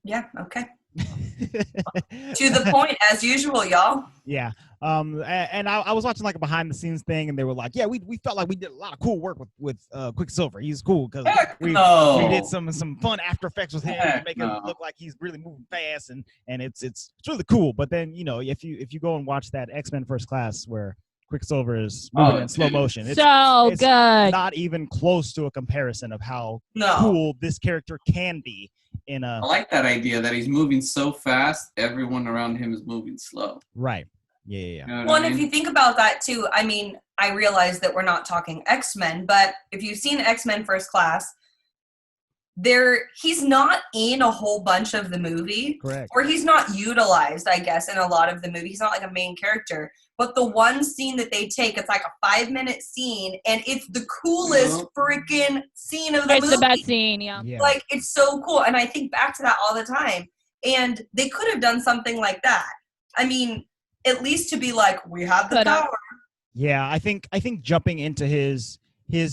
yeah, okay. To the point as usual, y'all. Yeah. And I was watching like a behind the scenes thing, and they were like, yeah, we felt like we did a lot of cool work with Quicksilver. He's cool because we did some fun after effects with him to make him look like he's really moving fast, and it's really cool. But then, you know, if you go and watch that X-Men First Class where Quicksilver is moving in slow motion, it's good. not even close to a comparison of how cool this character can be. I like that idea that he's moving so fast, everyone around him is moving slow. Right. Yeah. You know what Well, I and if mean? you think about that too, I mean, I realize that we're not talking X-Men, but if you've seen X-Men First Class, he's not in a whole bunch of the movie. Correct. Or he's not utilized, I guess, in a lot of the movie. He's not like a main character. But the one scene that they take, it's like a 5-minute scene, and it's the coolest freaking scene of the movie. It's the best scene, yeah. Like, it's so cool. And I think back to that all the time. And they could have done something like that. I mean, at least to be like, we have the power. Yeah, I think jumping into his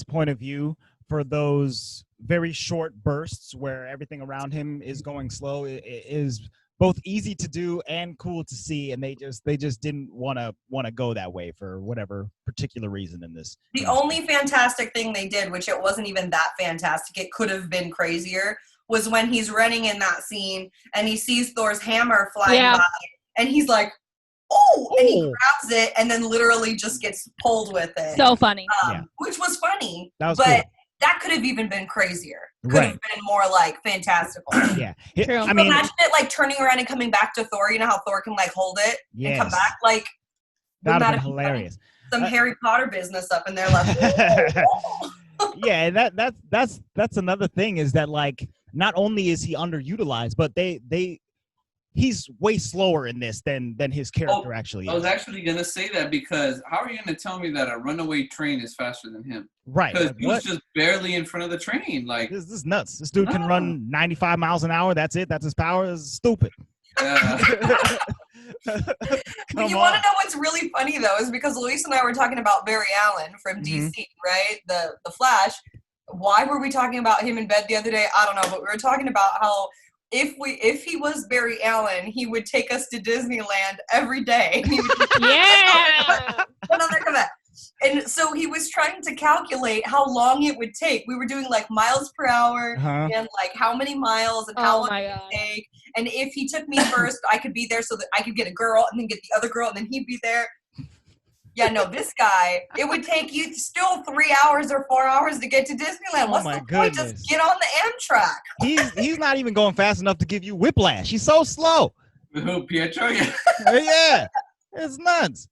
point of view for those very short bursts where everything around him is going slow is both easy to do and cool to see, and they just didn't want to go that way for whatever particular reason in this. The only fantastic thing they did, which it wasn't even that fantastic, it could have been crazier, was when he's running in that scene and he sees Thor's hammer flying by, and he's like, oh, and he grabs it and then literally just gets pulled with it. So funny. Which was funny. That was but cool. That could have even been crazier. Could have been more like fantastical. Yeah. True. I mean, imagine it like turning around and coming back to Thor. You know how Thor can like hold it and come back? Like, that would have been be hilarious. Some Harry Potter business up in there. Like, yeah, and that's another thing, is that like not only is he underutilized, but he's way slower in this than his character actually is. I was actually going to say that, because how are you going to tell me that a runaway train is faster than him? Right. Because he was just barely in front of the train. Like, this is nuts. This dude can run 95 miles an hour. That's it. That's his power. This is stupid. But you want to know what's really funny though, is because Luis and I were talking about Barry Allen from DC, right? The Flash. Why were we talking about him in bed the other day? I don't know, but we were talking about how if he was Barry Allen, he would take us to Disneyland every day. He would just, come back. And so he was trying to calculate how long it would take. We were doing like miles per hour and like how many miles and how long it would take. And if he took me first, I could be there so that I could get a girl and then get the other girl and then he'd be there. Yeah, no, this guy, it would take you still 3 hours or 4 hours to get to Disneyland. What's the point? Just get on the Amtrak. He's not even going fast enough to give you whiplash. He's so slow. Who, Pietro? Yeah, it's nuts.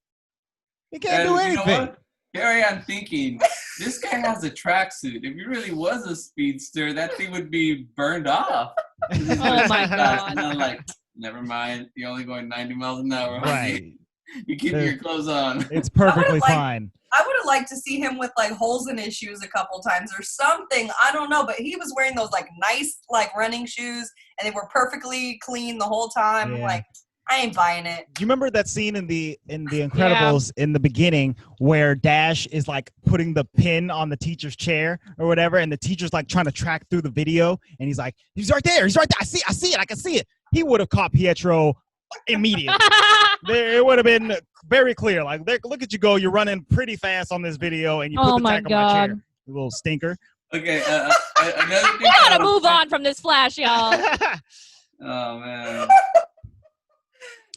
He can't do anything. You know what? Here I am thinking, this guy has a tracksuit. If he really was a speedster, that thing would be burned off. Oh my God. And I'm like, never mind. You're only going 90 miles an hour. Right. You keep your clothes on. It's perfectly fine. I would have liked to see him with like holes in his shoes a couple times or something. I don't know, but he was wearing those like nice like running shoes and they were perfectly clean the whole time. Yeah. Like, I ain't buying it. Do you remember that scene in the Incredibles in the beginning where Dash is like putting the pin on the teacher's chair or whatever, and the teacher's like trying to track through the video, and he's like, he's right there, I see it, I can see it. He would have caught Pietro immediately. It would have been very clear. Like, look at you go, you're running pretty fast on this video, and you put the tag on my chair, you little stinker. Okay, another thing. We gotta move on from this Flash, y'all. Oh man.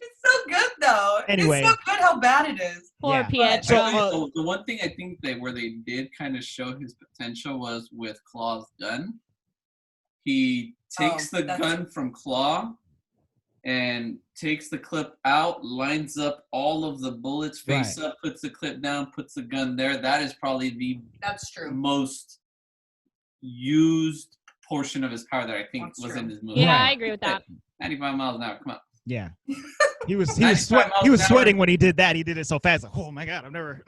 It's so good though. Anyway. It's so good how how bad it is. Poor Yeah. Pietro. So, Actually, the one thing I think where they did kind of show his potential was with Claw's gun. He takes the gun from Claw and takes the clip out, lines up all of the bullets face up, puts the clip down, puts the gun there. That is probably the most used portion of his power that I think was in this movie. Yeah, I agree with that. 95 miles an hour. Come on. Yeah. He was sweating when he did that. He did it so fast. Like, oh my God, I've never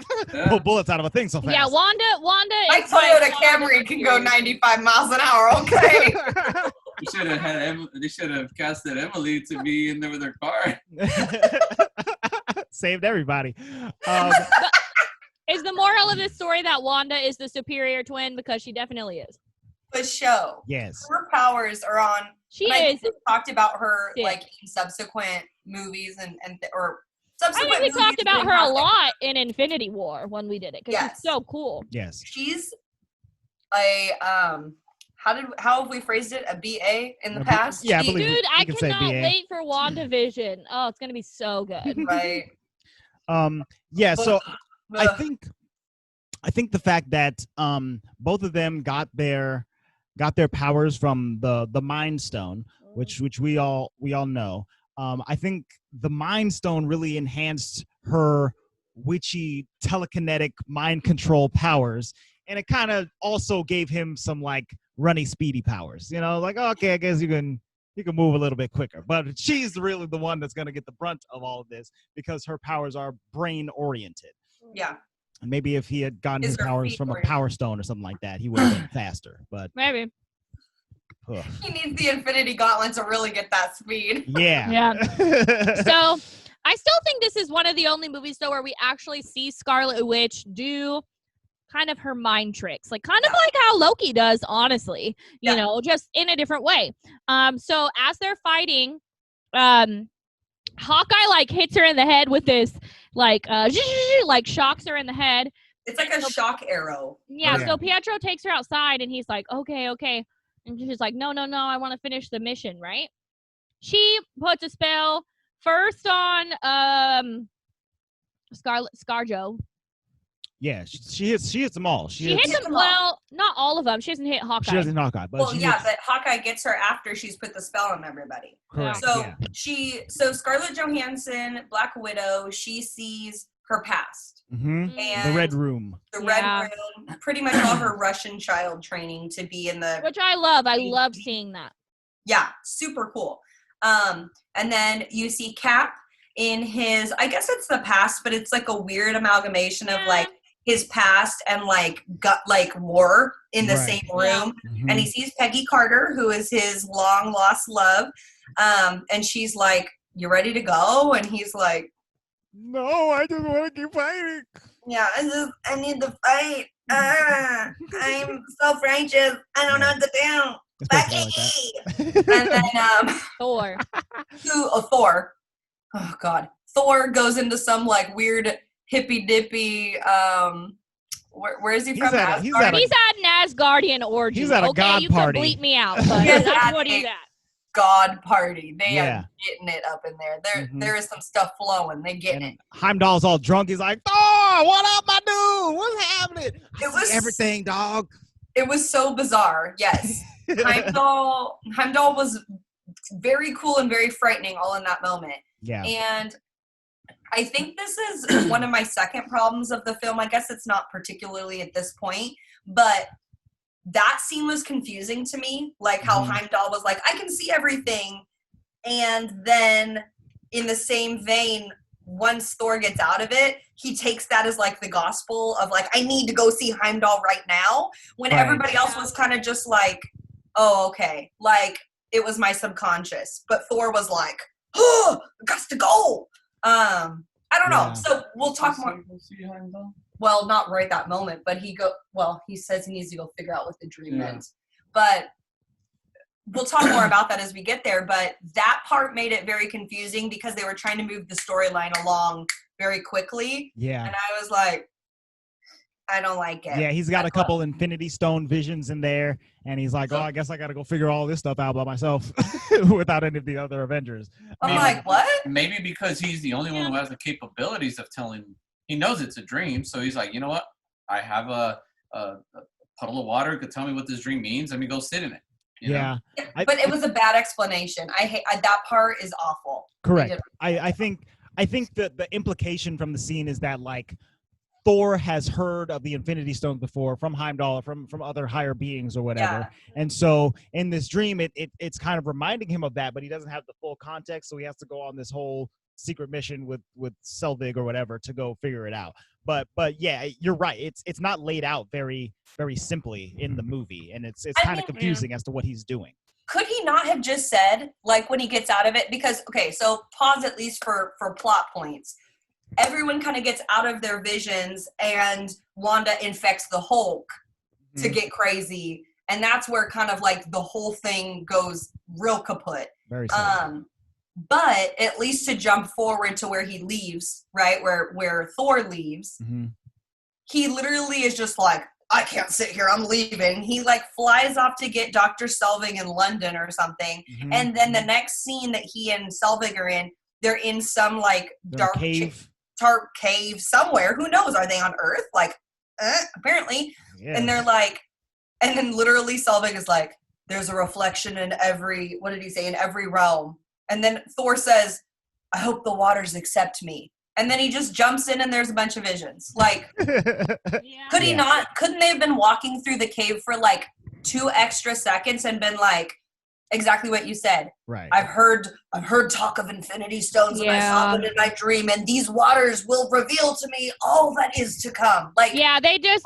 pulled bullets out of a thing so fast. Yeah, Wanda. My Toyota Camry can go 95 miles an hour. Okay. They should have casted Emily to be in there with her car. Saved everybody. Is the moral of this story that Wanda is the superior twin? Because she definitely is. The show. Yes. Her powers are on. She is. We talked about her sick. like in subsequent movies or I subsequent. think we movies talked about in her a past- lot in Infinity War when we did it because she's so cool. Yes. She's a how have we phrased it? A BA in the past? Yeah, I believe Dude, I can say cannot BA. wait for WandaVision. Oh, it's gonna be so good. Right. Yeah. So I Ugh. think the fact that both of them got their powers from the Mind Stone, which we all know. I think the Mind Stone really enhanced her witchy telekinetic mind control powers, and it kind of also gave him some like runny speedy powers. You know, like okay, I guess you can move a little bit quicker. But she's really the one that's gonna get the brunt of all of this because her powers are brain oriented. Yeah. And maybe if he had gotten his Is her powers feet from a oriented? power stone or something like that, he would have been faster. But Maybe. ugh. He needs the Infinity Gauntlet to really get that speed. Yeah. Yeah. So I still think this is one of the only movies though where we actually see Scarlet Witch do kind of her mind tricks, like kind of like how Loki does, honestly. You know, just in a different way. So as they're fighting, Hawkeye like hits her in the head with this like like shocks her in the head. It's like a shock arrow. Yeah, Yeah. so Pietro takes her outside and he's like, okay. And she's like, no, I want to finish the mission, right? She puts a spell first on Scarjo. Yeah, she hits them all. She hits them, well, not all of them. She hasn't hit Hawkeye. She doesn't Hawkeye, but Well, she yeah, hits, but Hawkeye gets her after she's put the spell on everybody. correct. So Yeah. so Scarlett Johansson, Black Widow, she sees her past. Mm-hmm. And The Red Room. The Red Room, pretty much all her Russian child training to be in the. Which I love. I love seeing that. Yeah, super cool. And then you see Cap in his, I guess it's the past, but it's like a weird amalgamation of like his past and like war in the same room. Mm-hmm. And he sees Peggy Carter, who is his long lost love. And she's like, "You ready to go?" And he's like, "No, I just want to keep fighting." Yeah, I need to fight. I'm self-righteous. I don't know what to do. Becky! And then Thor. Thor. Oh God. Thor goes into some like weird hippy dippy where is he from? He's at an Asgardian orgy. He's at a god you party. can bleep me out, but that's what he's at. God party. They Yeah. are getting it up in there. There is some stuff flowing. They getting it. Heimdall's all drunk. He's like, "Thor, what up, my dude? What's happening?" It was everything, dog. It was so bizarre. Yes. Heimdall was very cool and very frightening all in that moment. Yeah. And I think this is one of my second problems of the film. I guess it's not particularly at this point, but that scene was confusing to me. Like how Heimdall was like, I can see everything. And then in the same vein, once Thor gets out of it, he takes that as like the gospel of like, I need to go see Heimdall right now. When everybody else was kind of just like, oh, okay. Like it was my subconscious. But Thor was like, oh, I got to go. I don't know. So we'll talk more. Well, not right that moment, but he says he needs to go figure out what the dream meant. But we'll talk more about that as we get there. But that part made it very confusing because they were trying to move the storyline along very quickly. Yeah. And I was like, I don't like it. Yeah, he's got a couple Infinity Stone visions in there, and he's like, "Oh, I guess I got to go figure all this stuff out by myself without any of the other Avengers." I'm like, what? Maybe because he's the only one who has the capabilities of telling. He knows it's a dream, so he's like, you know what? I have a puddle of water. Could tell me what this dream means. Let me go sit in it. You know? But it was a bad explanation. I hate that part is awful. Correct. I think that the implication from the scene is that like Thor has heard of the Infinity Stones before from Heimdall, from other higher beings or whatever, and so in this dream, it's kind of reminding him of that, but he doesn't have the full context, so he has to go on this whole secret mission with Selvig or whatever to go figure it out. But yeah, you're right. It's not laid out very very simply in the movie, and it's kind of confusing as to what he's doing. Could he not have just said, like, when he gets out of it? Because, okay, so pause at least for plot points. Everyone kind of gets out of their visions, and Wanda infects the Hulk to get crazy. And that's where kind of, like, the whole thing goes real kaput. Very sad. But at least to jump forward to where he leaves, right, where Thor leaves, he literally is just like, I can't sit here, I'm leaving. He like flies off to get Dr. Selvig in London or something. And then the next scene that he and Selvig are in, they're in some like dark cave somewhere. Who knows? Are they on Earth? Like, apparently. Yeah. And they're like, and then literally Selvig is like, there's a reflection in every, what did he say? In every realm. And then Thor says, I hope the waters accept me. And then he just jumps in and there's a bunch of visions. Like, couldn't they have been walking through the cave for like 2 extra seconds and been like, exactly what you said. Right. I've heard talk of Infinity Stones and I saw them in my dream, and these waters will reveal to me all that is to come. Like, they just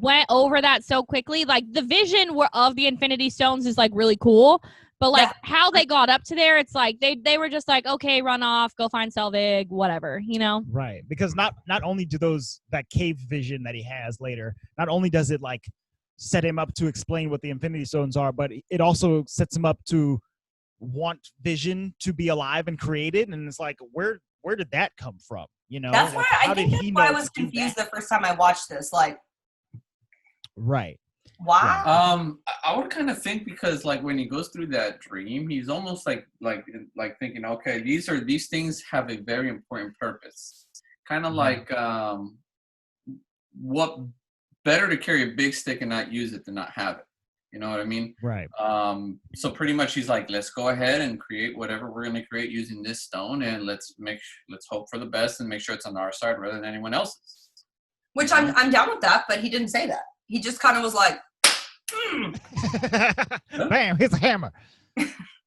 went over that so quickly. Like the vision of the Infinity Stones is like really cool. But, like, how they got up to there, it's like they were just like, okay, run off, go find Selvig, whatever, you know? Right. Because not only do that cave vision that he has later, not only does it, like, set him up to explain what the Infinity Stones are, but it also sets him up to want Vision to be alive and created. And it's like, where did that come from? You know? That's why I was confused the first time I watched this. Like, right. Wow. I would kind of think because like when he goes through that dream, he's almost like thinking, okay, these things have a very important purpose. Kind of like what better to carry a big stick and not use it than not have it. You know what I mean? Right. So pretty much he's like, let's go ahead and create whatever we're going to create using this stone, and let's hope for the best and make sure it's on our side rather than anyone else's. Which I'm down with that, but he didn't say that. He just kind of was like, bam, here's a hammer.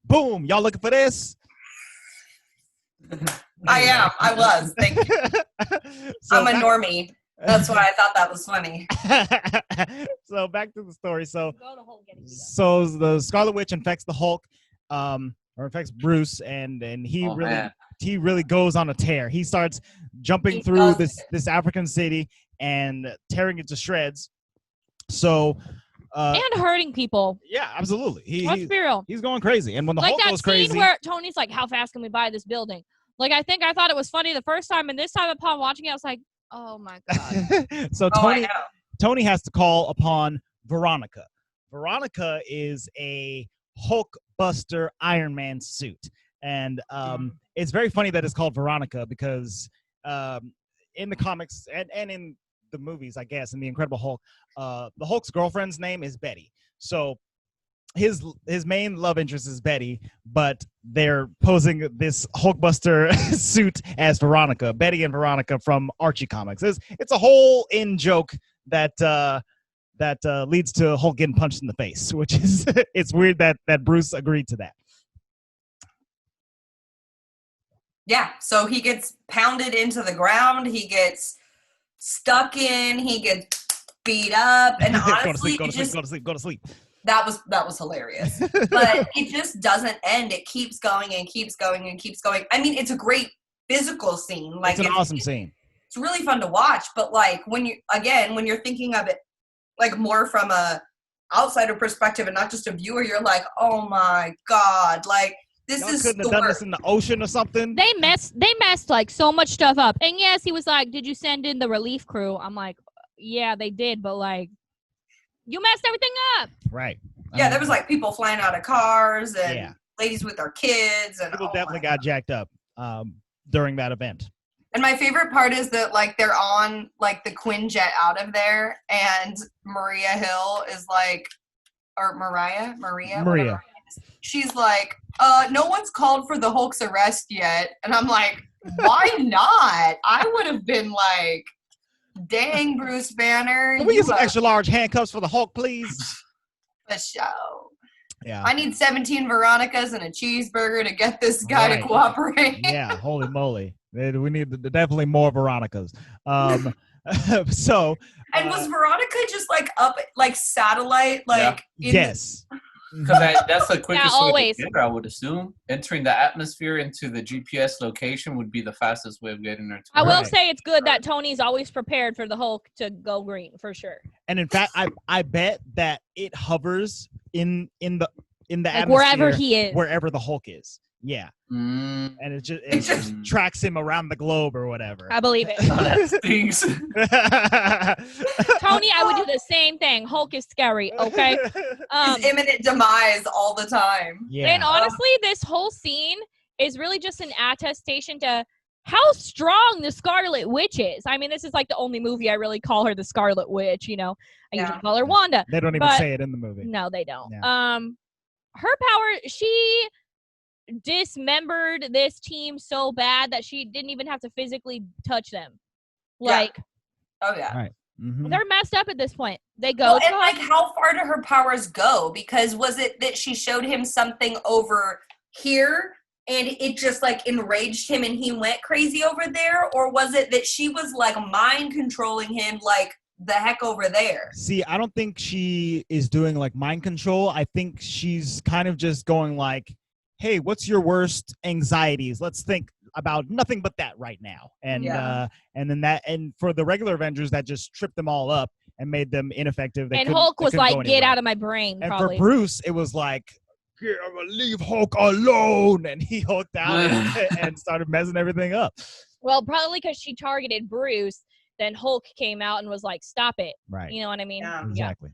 Boom, y'all looking for this? I was. Thank you. I'm a normie. That's why I thought that was funny. So back to the story. So the Scarlet Witch infects the Hulk, or infects Bruce, and he really goes on a tear. He starts jumping through this African city and tearing it to shreds. So and hurting people. Yeah, absolutely. Let's be real. He's going crazy. And when the like Hulk that goes scene crazy, where Tony's like, how fast can we buy this building? Like, I thought it was funny the first time, and this time upon watching it, I was like, oh my God. So Tony has to call upon Veronica. Veronica is a Hulk Buster Iron Man suit. And it's very funny that it's called Veronica because in the comics and in the movies, I guess, in The Incredible Hulk, the Hulk's girlfriend's name is Betty. So his main love interest is Betty, but they're posing this Hulkbuster suit as Veronica, Betty and Veronica from Archie Comics. It's a whole in-joke that leads to Hulk getting punched in the face, which is it's weird that Bruce agreed to that. Yeah, so he gets pounded into the ground, he gets stuck in, he gets beat up, and honestly, go to sleep. That was hilarious. But it just doesn't end. It keeps going and keeps going and keeps going. I mean, it's a great physical scene. Like, it's an awesome scene. It's really fun to watch, but like when you're thinking of it like more from a outsider perspective and not just a viewer, you're like, oh my God, like This Y'all is couldn't have done this in the ocean or something. They messed like so much stuff up. And yes, he was like, "Did you send in the relief crew?" I'm like, "Yeah, they did, but like, you messed everything up." Right. Yeah, there was like people flying out of cars and Yeah. ladies with their kids, and People definitely got jacked up during that event. And my favorite part is that like they're on like the Quinjet out of there, and Maria Hill is like, or Maria, whatever her name is. She's like, no one's called for the Hulk's arrest yet, and I'm like, why not? I would have been like, dang, Bruce Banner, Can we get some extra large handcuffs for the Hulk, please? the show. Yeah. I need 17 Veronicas and a cheeseburger to get this guy to cooperate. Yeah, holy moly. We need definitely more Veronicas. So. And was Veronica just like up, like satellite, like? Yes. Because that's the quickest way always. to get her, I would assume. Entering the atmosphere into the GPS location would be the fastest way of getting her to I will Right. say it's good that Tony's always prepared for the Hulk to go green for sure. And in fact, I bet that it hovers in the Like atmosphere wherever he is. wherever the Hulk is. Yeah. Mm. And it just tracks him around the globe or whatever. I believe it. Oh, that stinks. Tony, I would do the same thing. Hulk is scary, okay? His imminent demise all the time. Yeah. And honestly, this whole scene is really just an attestation to how strong the Scarlet Witch is. I mean, this is like the only movie I really call her the Scarlet Witch, you know. I usually call her Wanda. They don't even say it in the movie. No, they don't. Yeah. Her power, she dismembered this team so bad that she didn't even have to physically touch them. Like, Oh yeah. Right. Mm-hmm. they're messed up at this point. They go to and like, how far do her powers go? Because was it that she showed him something over here and it just like enraged him and he went crazy over there, or was it that she was like mind controlling him like the heck over there? See, I don't think she is doing like mind control. I think she's kind of just going like, hey, what's your worst anxieties? Let's think about nothing but that right now. And and for the regular Avengers, that just tripped them all up and made them ineffective. and Hulk was like, get out of my brain, And probably. for Bruce, it was like, leave Hulk alone. And he hulked out and started messing everything up. Well, probably because she targeted Bruce, then Hulk came out and was like, stop it. Right. You know what I mean? Yeah. Exactly.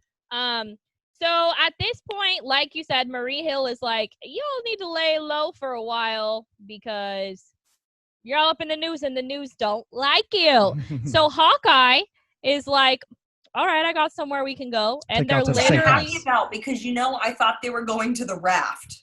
So at this point, like you said, Marie Hill is like, you'll need to lay low for a while because you're all up in the news and the news don't like you. So Hawkeye is like, all right, I got somewhere we can go. And Take they're out to the safe literally, house. About because I thought they were going to the raft.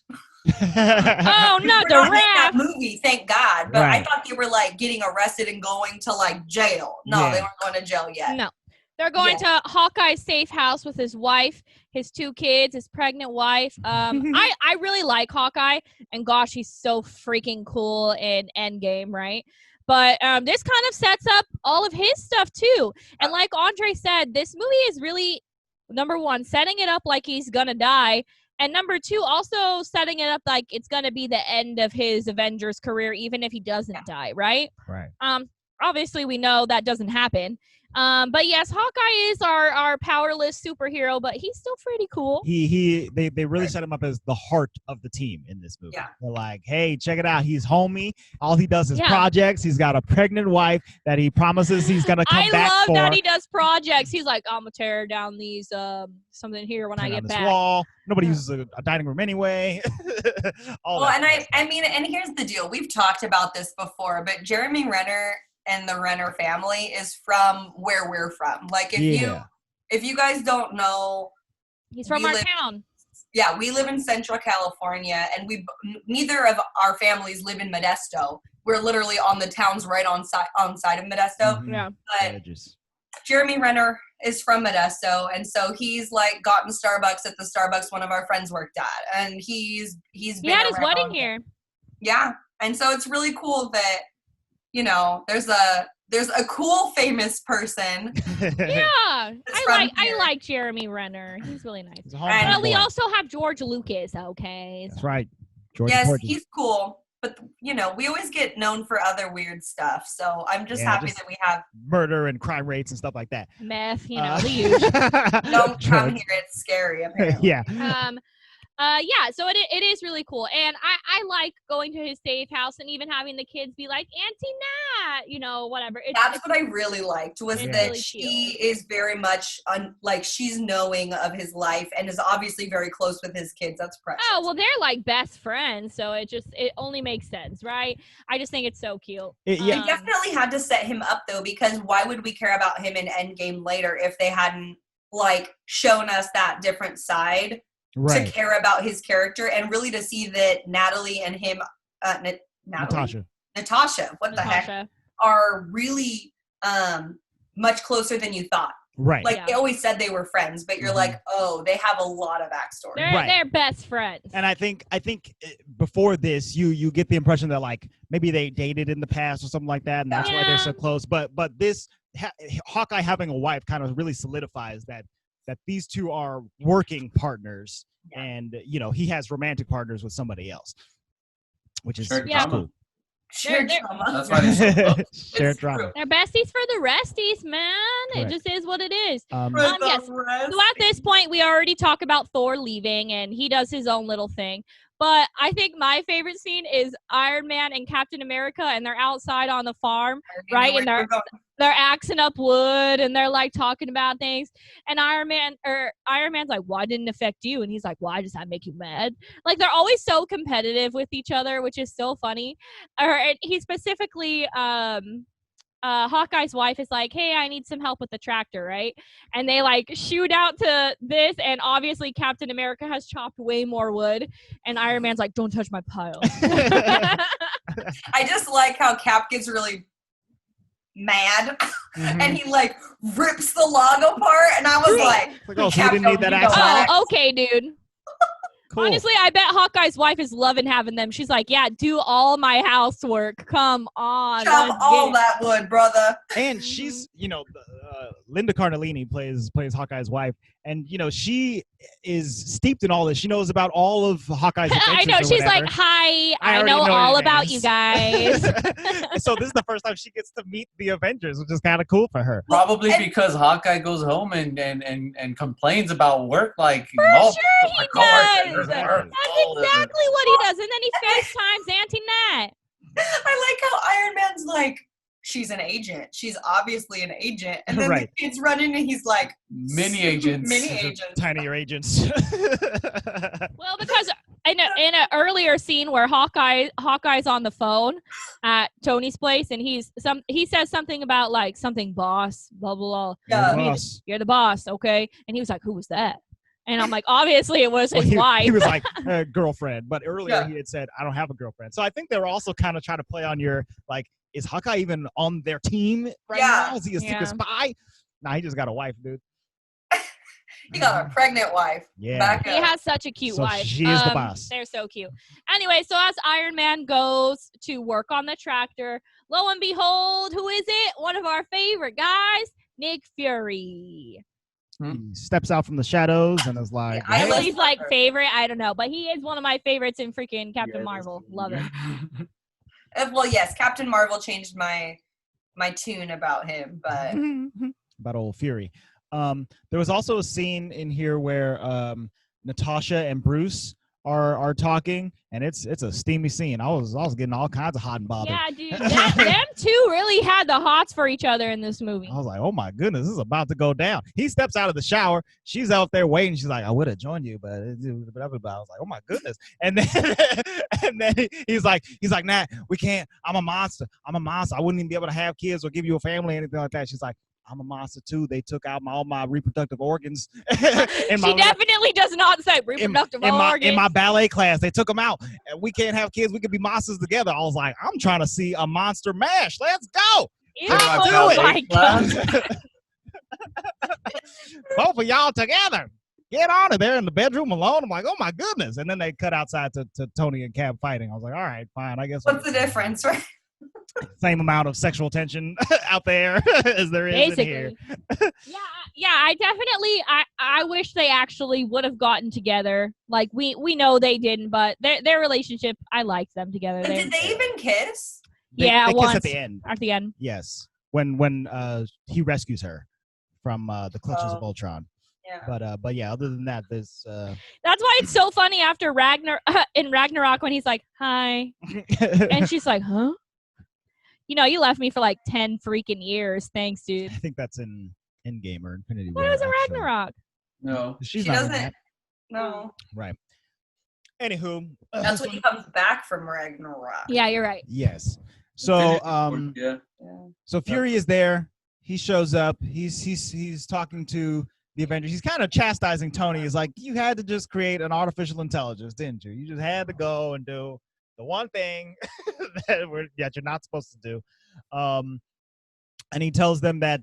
oh, not We're the not in that raft. movie, thank God. But I Right. thought they were like getting arrested and going to like jail. No, Yeah. they weren't going to jail yet. No. They're going to Hawkeye's safe house with his wife, his 2 kids, his pregnant wife. I really like Hawkeye, and gosh, he's so freaking cool in Endgame, right? But this kind of sets up all of his stuff too. And like Andre said, this movie is really, number 1, setting it up like he's gonna die, and number 2, also setting it up like it's gonna be the end of his Avengers career, even if he doesn't die, right? Right. Obviously, we know that doesn't happen. But yes, Hawkeye is our powerless superhero, but he's still pretty cool. They really set him up as the heart of the team in this movie. Yeah. They're like, hey, check it out. He's homie. All he does is Yeah. projects. He's got a pregnant wife that he promises he's gonna come I back love for. that he does projects. He's like, I'm gonna tear down these something here when I Turn on get this back. wall. Nobody uses a dining room anyway. All Well, that and stuff. I mean, and here's the deal. We've talked about this before, but Jeremy Renner and the Renner family is from where we're from. Like if you guys don't know, He's from we our live- town. yeah, we live in Central California, and neither of our families live in Modesto. We're literally on the towns right on side of Modesto. Mhm. Yeah. But Edges. Jeremy Renner is from Modesto, and so he's like gotten Starbucks at the Starbucks one of our friends worked at, and he's He been had his around. wedding here. Yeah, and so it's really cool that there's a cool famous person. Yeah, from I here. like Jeremy Renner. He's really nice. He's a hometown But we boy. also have George Lucas. Okay. That's right. George Yes, Porgy. he's cool, but we always get known for other weird stuff. So I'm just Yeah, happy just- that we have. Murder and crime rates and stuff like that. Meth, the usual. Don't come George. here; it's scary. Apparently. Yeah. Yeah, so it is really cool, and I like going to his safe house and even having the kids be like, Auntie Nat, whatever. That's what I really liked, was it's that really she cute. is very much like she's knowing of his life and is obviously very close with his kids. That's precious. Oh, well, they're like best friends, so it only makes sense, right? I just think it's so cute. They definitely had to set him up though, because why would we care about him in Endgame later if they hadn't like shown us that different side to care about his character, and really to see that Natalie and him, Natasha, what the heck, are really much closer than you thought. Right. Like they always said they were friends, but you're like, oh, they have a lot of backstory. They're best friends. And I think before this, you get the impression that like maybe they dated in the past or something like that, and that's why they're so close. But this Hawkeye having a wife kind of really solidifies that these two are working partners, and he has romantic partners with somebody else, which is cool. Shared trauma. That's why they're so close. Shared trauma. They're besties for the resties, man. It just is what it is. Yes. So at this point, we already talked about Thor leaving, and he does his own little thing. But I think my favorite scene is Iron Man and Captain America, and they're outside on the farm, right? And they're axing up wood, and they're like talking about things. And Iron Man's like, "Why didn't it affect you?" And he's like, "Why does that make you mad?" Like they're always so competitive with each other, which is so funny. And he specifically, Hawkeye's wife is like, "Hey, I need some help with the tractor," right? And they like shoot out to this, and obviously Captain America has chopped way more wood, and Iron Man's like, "Don't touch my pile." I just like how Cap gets really mad and he like rips the log apart, and I was like, oh, so you didn't need that axe. Oh, okay, dude. Cool. Honestly, I bet Hawkeye's wife is loving having them. She's like, "Yeah, do all my housework. Come on. Chop all that wood, brother." And she's, Linda Cardellini plays Hawkeye's wife, and she is steeped in all this. She knows about all of Hawkeye's adventures. I know. She's like, "Hi, I know all about you guys." So this is the first time she gets to meet the Avengers, which is kind of cool for her. Probably because Hawkeye goes home and complains about work like for sure he does. That's exactly what he does. And then he FaceTimes Auntie Nat. I like how Iron Man's like, she's an agent. She's obviously an agent. And then the kid's running and he's like, mini agents. Tinier agents. Well, because in an earlier scene where Hawkeye's on the phone at Tony's place, and he says something about like something boss, blah, blah, blah. You're the boss, okay? And he was like, "Who was that?" And I'm like, obviously it was his wife. He was like, girlfriend. But earlier he had said, "I don't have a girlfriend." So I think they were also kind of trying to play on your, like, is Hawkeye even on their team right now? Is he a secret spy? Nah, he just got a wife, dude. He got a pregnant wife. Yeah. He has such a cute wife. She is the boss. They're so cute. Anyway, so as Iron Man goes to work on the tractor, lo and behold, who is it? One of our favorite guys, Nick Fury. He steps out from the shadows and is like, he's like favorite. I don't know, but he is one of my favorites in freaking Captain Marvel. Love it. Well, yes, Captain Marvel changed my tune about him, but about old Fury. There was also a scene in here where Natasha and Bruce are talking, and it's a steamy scene. I was getting all kinds of hot and bothered. Yeah, dude. Them two really had the hots for each other in this movie. I was like, oh my goodness, this is about to go down. He steps out of the shower. She's out there waiting. She's like, "I would have joined you, but I was like, oh my goodness. And then he's like, "Nah, we can't. I'm a monster. I wouldn't even be able to have kids or give you a family or anything like that." She's like, "I'm a monster too. They took out all my reproductive organs." She definitely does not say reproductive organs. In my ballet class, they took them out. And we can't have kids. We could be monsters together. I was like, I'm trying to see a monster mash. Let's go. Oh my God. Both of y'all together. Get on it. They're in the bedroom alone. I'm like, oh my goodness. And then they cut outside to Tony and Cap fighting. I was like, all right, fine. I guess. What's the difference, right? Same amount of sexual tension out there as there is in here. Yeah, I definitely I wish they actually would have gotten together. Like we know they didn't, but their relationship, I liked them together. Did they even kiss? They once kiss at the end. At the end. Yes. When he rescues her from the clutches of Ultron. Yeah. But yeah, other than that, there's That's why it's so funny after in Ragnarok when he's like, "Hi," and she's like, "Huh?" You left me for like 10 freaking years. Thanks, dude. I think that's in Endgame or Infinity What War. was a actually. Ragnarok? No. She's She not in doesn't. that. No. Right. Anywho, That's when he comes back from Ragnarok. Yeah, you're right. yes. So Yeah. so Fury is there. He shows up. He's talking to the Avengers. He's kind of chastising Tony. He's like, you had to just create an artificial intelligence, didn't you? You just had to go and do the one thing that you're not supposed to do. And he tells them that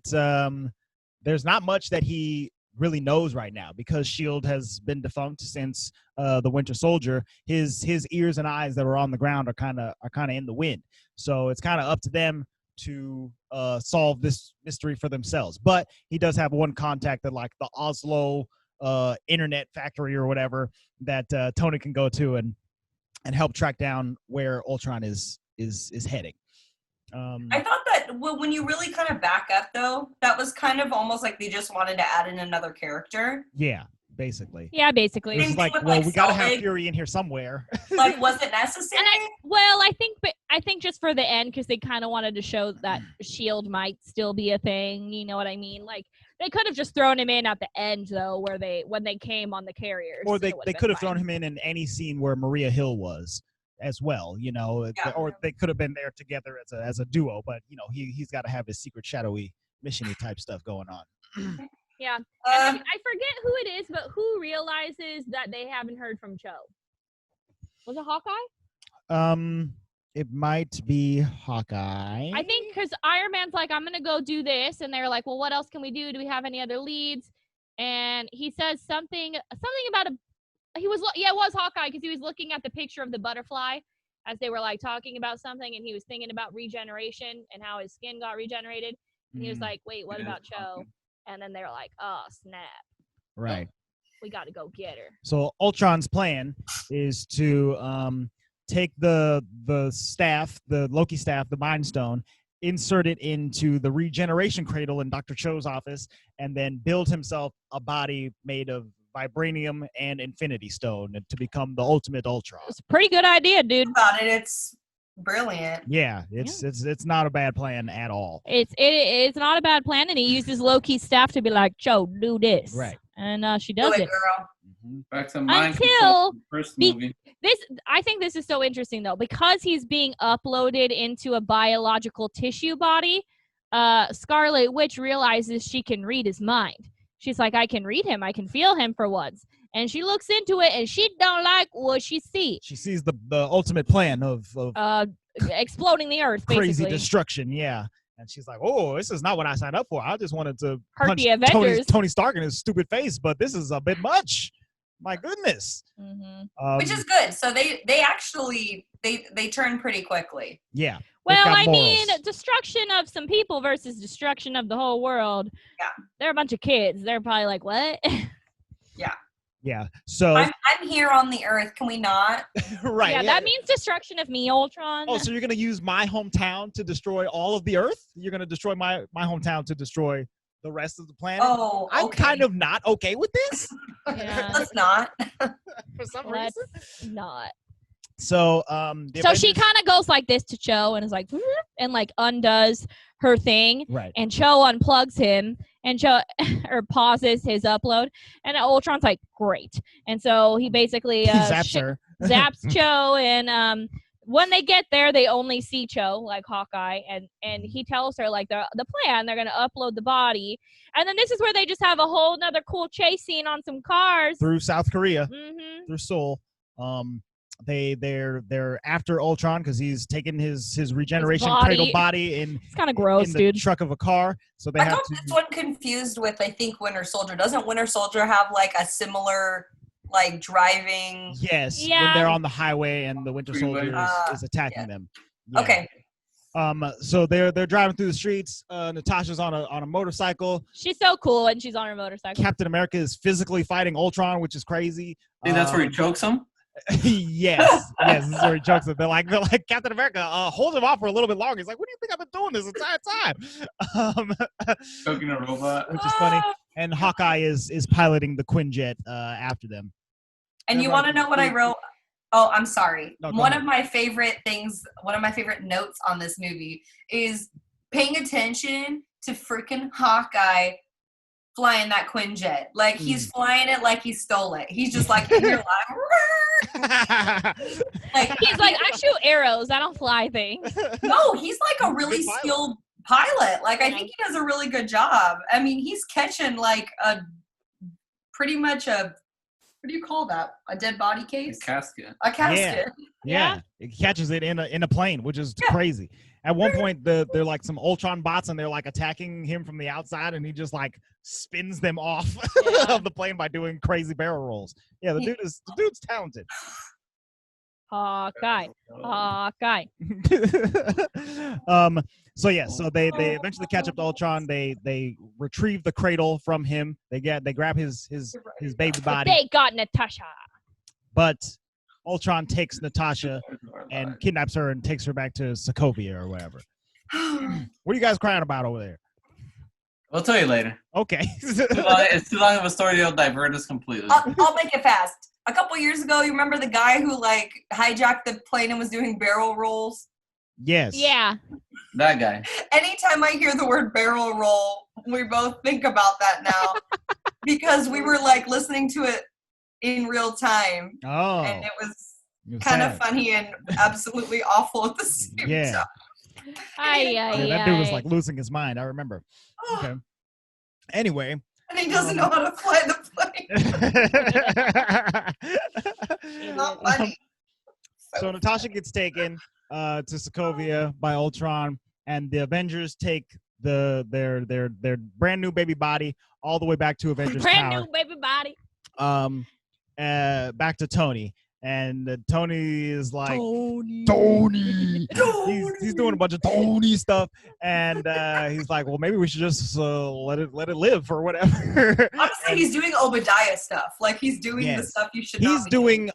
there's not much that he really knows right now because S.H.I.E.L.D. has been defunct since the Winter Soldier. His ears and eyes that were on the ground are kind of in the wind. So it's kind of up to them to solve this mystery for themselves. But he does have one contact at like the Oslo internet factory or whatever that Tony can go to and help track down where Ultron is heading. I thought that when you really kind of back up, though, that was kind of almost like they just wanted to add in another character. Yeah, basically. Yeah, basically. It was like, well, we got to have Fury in here somewhere. Like, was it necessary? I think just for the end, because they kind of wanted to show that S.H.I.E.L.D. might still be a thing. You know what I mean? Like, they could have just thrown him in at the end, though, when they came on the carriers. Or they could have thrown him in any scene where Maria Hill was as well, or they could have been there together as a duo, but he's got to have his secret shadowy missiony type stuff going on. Yeah. I forget who it is, but who realizes that they haven't heard from Cho? Was it Hawkeye? It might be Hawkeye. I think because Iron Man's like, I'm gonna go do this, and they're like, well, what else can we do? Do we have any other leads? And he says something about it was Hawkeye because he was looking at the picture of the butterfly as they were like talking about something, and he was thinking about regeneration and how his skin got regenerated. And he was like, wait, what about Cho? And then they're like, oh, snap. Right. We got to go get her. So Ultron's plan is to take the staff, the Loki staff, the Mind Stone, insert it into the regeneration cradle in Dr. Cho's office, and then build himself a body made of vibranium and Infinity Stone to become the ultimate Ultron. It's a pretty good idea, dude. About it, it's brilliant. Yeah, it's not a bad plan at all. It's not a bad plan, and he uses Loki's staff to be like, Cho, do this. Right. And she does it. Girl. Back to mind Until first movie. I think this is so interesting though, because he's being uploaded into a biological tissue body. Scarlet Witch realizes she can read his mind. She's like, I can read him. I can feel him for once. And she looks into it, and she don't like what she sees. She sees the ultimate plan of exploding the earth, basically. Crazy destruction, yeah. And she's like, oh, this is not what I signed up for. I just wanted to hurt punch the Avengers. Tony Stark in his stupid face, but this is a bit much. My goodness. Mm-hmm. Which is good. So they actually turn pretty quickly. Yeah. Well, I mean, destruction of some people versus destruction of the whole world. Yeah. They're a bunch of kids. They're probably like, what? Yeah. Yeah. So I'm here on the earth. Can we not? right. Yeah, that means destruction of me, Ultron. Oh, so you're gonna use my hometown to destroy all of the Earth? You're gonna destroy my hometown to destroy the rest of the planet? Oh, okay. I'm kind of not okay with this. Yeah. Let's not. For some Let's reason. not. So So she kind of goes like this to Cho and is like, and like undoes her thing. Right. And Cho unplugs him, and Cho or pauses his upload, and Ultron's like, great. And so he basically zaps her. zaps Cho, and when they get there, they only see Cho, like Hawkeye, and he tells her like the plan. They're gonna upload the body, and then this is where they just have a whole nother cool chase scene on some cars through South Korea, mm-hmm. through Seoul. They're after Ultron because he's taken his regeneration cradle body in. It's kind of gross, in the dude. Truck of a car. So they I have got to. this one confused with I think Winter Soldier. Doesn't Winter Soldier have like a similar like driving? Yes. Yeah. When they're on the highway and the Winter Soldier is attacking them. Yeah. Okay. So they're driving through the streets. Natasha's on a motorcycle. She's so cool, and she's on her motorcycle. Captain America is physically fighting Ultron, which is crazy. I think that's where he chokes him. yes, this is where he chokes him. They're like Captain America, hold him off for a little bit longer. He's like, what do you think I've been doing this entire time? Choking a robot, which is funny. And Hawkeye is piloting the Quinjet after them. And you want to know what I wrote? Oh, I'm sorry. No, One of my favorite notes on this movie is paying attention to freaking Hawkeye flying that Quinjet. Like, he's flying it like he stole it. He's just like, and you're like, He's like, I shoot arrows. I don't fly things. no, he's like a really skilled pilot. Like, I think he does a really good job. I mean, he's catching like pretty much a, what do you call that? A dead body case? A casket. A casket. Yeah. It catches it in a plane, which is crazy. At one point, they're like some Ultron bots, and they're like attacking him from the outside, and he just like spins them off of the plane by doing crazy barrel rolls. Yeah, the dude's talented. Hawkeye. So they eventually catch up to Ultron. They retrieve the cradle from him. They grab his baby body. They got Natasha. But Ultron takes Natasha and kidnaps her and takes her back to Sokovia or whatever. What are you guys crying about over there? We'll tell you later. Okay. It's too long of a story to divert us completely. I'll make it fast. A couple years ago, you remember the guy who like hijacked the plane and was doing barrel rolls? Yes. Yeah. That guy. Anytime I hear the word barrel roll, we both think about that now because we were like listening to it in real time. Oh. And it was kind of funny and absolutely awful at the same time. That dude was like losing his mind. I remember. Okay. Anyway. And he doesn't know how to fly the plane. Not funny. So Natasha gets taken to Sokovia by Ultron, and the Avengers take their brand new baby body all the way back to Avengers brand Tower. New baby body. Back to Tony. And Tony is like Tony. He's doing a bunch of Tony stuff, and he's like, well, maybe we should just let it live or whatever. Honestly, he's doing Obadiah stuff. Like, he's doing the stuff you should. He's doing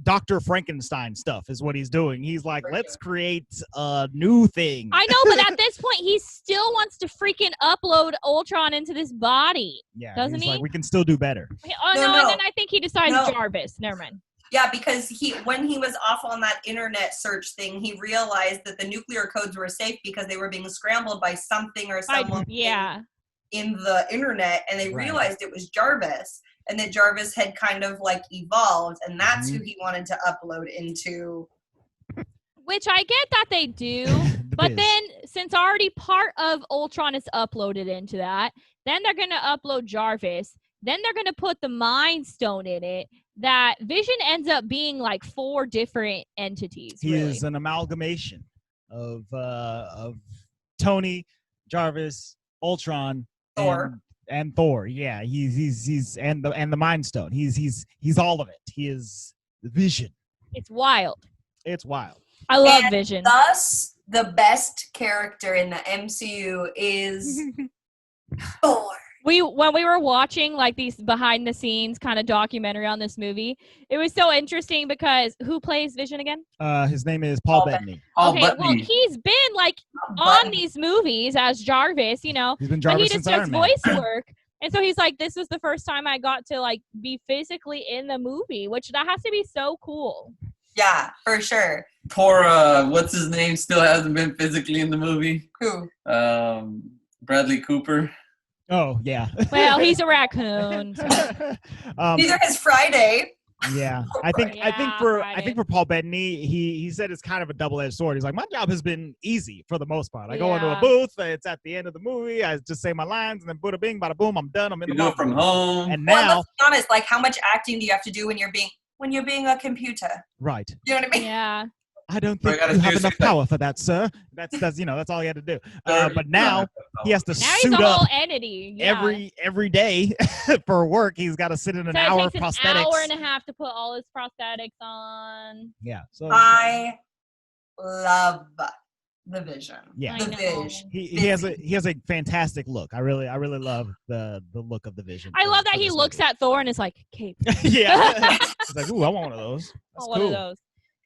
Dr. Frankenstein stuff is what he's doing. He's like, let's create a new thing. I know, but at this point, he still wants to freaking upload Ultron into this body. Yeah, doesn't he? Like, we can still do better. Oh no, and then I think he decides Jarvis. Never mind. Yeah, because when he was off on that internet search thing, he realized that the nuclear codes were safe because they were being scrambled by something or someone in the internet, and they realized it was Jarvis, and that Jarvis had kind of like evolved, and that's who he wanted to upload into. Which I get that they do, but then since already part of Ultron is uploaded into that, then they're going to upload Jarvis, then they're going to put the Mind Stone in it. That Vision ends up being like 4 different entities. He is an amalgamation of Tony, Jarvis, Ultron, Thor, and Thor. Yeah, he's and the Mind Stone. He's all of it. He is the Vision. It's wild. It's wild. I love Vision. Thus, the best character in the MCU is Thor. When we were watching like these behind the scenes kind of documentary on this movie, it was so interesting because who plays Vision again? His name is Paul Bettany. Okay, well, he's been like on these movies as Jarvis, you know. He's been Jarvis but he just since does Iron Man. voice work. And so he's like, this was the first time I got to like be physically in the movie, which that has to be so cool. Yeah, for sure. Poor what's his name still hasn't been physically in the movie. Who? Bradley Cooper. Oh yeah. Well, he's a raccoon. So. Neither is Friday. Yeah, I think for Paul Bettany, he said it's kind of a double-edged sword. He's like, my job has been easy for the most part. I go into a booth, it's at the end of the movie, I just say my lines, and then bada bing, bada boom, I'm done. I'm in the do it from home. And now, let's be honest, like, how much acting do you have to do when you're being a computer? Right. You know what I mean? Yeah. I don't think you have enough power for that, sir. That's all he had to do. But now he has to suit he's a up whole entity. Yeah. every day for work. He's got to sit in an hour of prosthetics. An hour and a half to put all his prosthetics on. Yeah. So I love the Vision. Yeah. The Vision. He has a fantastic look. I really love the look of the Vision. I love that he looks at Thor and is like, cape. Yeah. He's like, ooh, I want one of those. That's cool. One of those.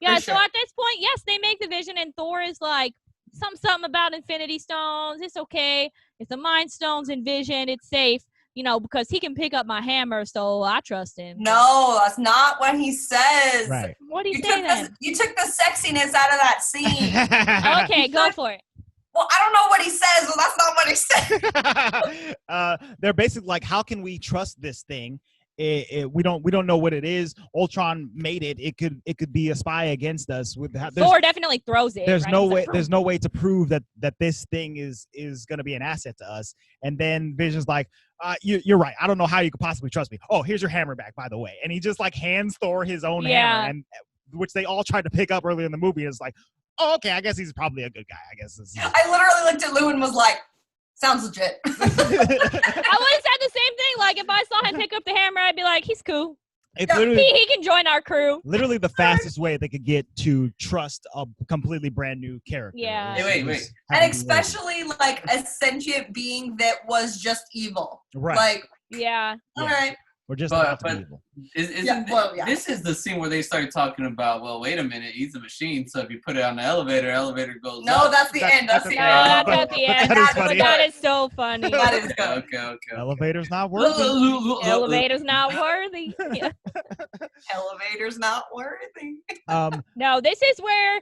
Yeah, so at this point, yes, they make the Vision, and Thor is like, something about Infinity Stones. It's okay. It's the Mind Stones and Vision. It's safe. because he can pick up my hammer, so I trust him. No, that's not what he says. Right. What do you say then? You took the sexiness out of that scene. Okay, go for it. Well, I don't know what he says. Well, that's not what he said. They're basically like, how can we trust this thing? We don't know what it is. Ultron made it. It could be a spy against us. Thor definitely throws it. There's right? no He's way. like, There's no way to prove that this thing is going to be an asset to us. And then Vision's like, you're right. I don't know how you could possibly trust me. Oh, here's your hammer back, by the way. And he just like hands Thor his own hammer, and which they all tried to pick up earlier in the movie. It's like, oh, okay, I guess he's probably a good guy. I guess. I literally looked at Lou and was like, sounds legit. I would have said the same thing. Like if I saw him pick up the hammer, I'd be like, he's cool. It's literally, he can join our crew. Literally the fastest way they could get to trust a completely brand new character. Yeah. Wait. And especially like a sentient being that was just evil. Right. Like, Yeah. all right. We're just But evil. This is the scene where they started talking about, well, wait a minute, he's a machine, so if you put it on the elevator goes No, up. that's the end. That's the No, end. that's at the end. That is funny. That is so funny. That is good. Okay. Elevator's not worthy. Elevator's not worthy. Yeah. Elevator's not worthy. No, this is where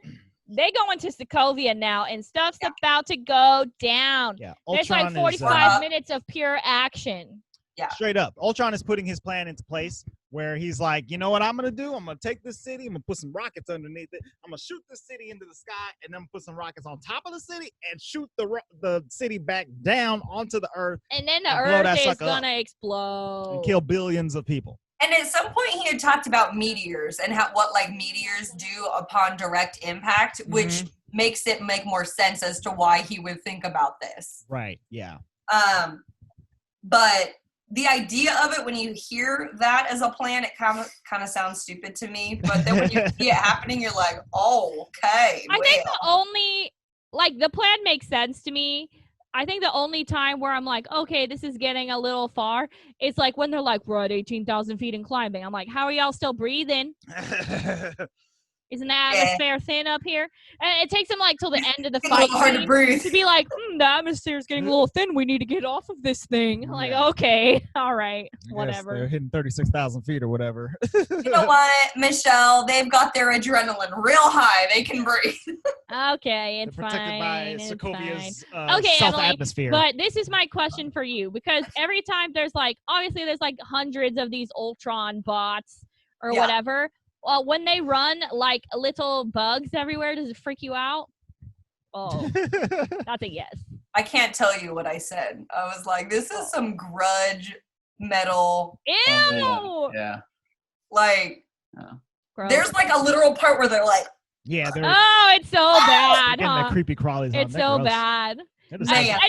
they go into Sokovia now, and stuff's about to go down. Yeah, There's like Ultron 45 minutes of pure action. Yeah. Straight up. Ultron is putting his plan into place where he's like, you know what I'm going to do? I'm going to take this city. I'm going to put some rockets underneath it. I'm going to shoot this city into the sky and then put some rockets on top of the city and shoot the city back down onto the earth. And then the And blow that earth is sucker going to up. explode. And kill billions of people. And at some point he had talked about meteors and what like meteors do upon direct impact, which makes it make more sense as to why he would think about this. Right. Yeah. But the idea of it, when you hear that as a plan, it kind of sounds stupid to me. But then when you see it happening, you're like, oh, okay. I think the only, like, the plan makes sense to me. I think the only time where I'm like, okay, this is getting a little far, is like when they're like, we're at 18,000 feet and climbing. I'm like, how are y'all still breathing? Isn't the atmosphere thin up here? And it takes them like till the end of the fight hard to breathe. to be like, the atmosphere is getting a little thin. We need to get off of this thing. Like, okay, all right, whatever. They're hitting 36,000 feet or whatever. You know what, Michelle? They've got their adrenaline real high. They can breathe. Okay, it's They're protected by fine. It's Sokovia's Okay, self-atmosphere. But this is my question for you, because every time there's like, obviously there's like hundreds of these Ultron bots or whatever. When they run like little bugs everywhere, does it freak you out? Oh, that's a yes. I can't tell you what I said. I was like, this is some grudge metal. Ew! Yeah. Like, Gross. there's like a literal part where they're like, yeah, they're it's so bad, getting huh? that creepy crawlies on. It's They're so gross. bad. Yeah.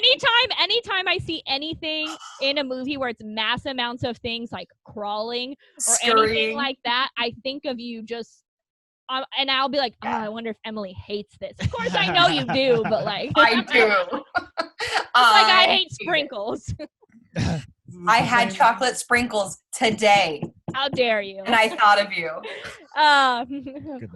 Anytime I see anything in a movie where it's mass amounts of things like crawling or anything like that, I think of you just, and I'll be like, oh, I wonder if Emily hates this. Of course, I know you do, but like, I do. like I hate sprinkles. I had chocolate sprinkles today. How dare you? And I thought of you.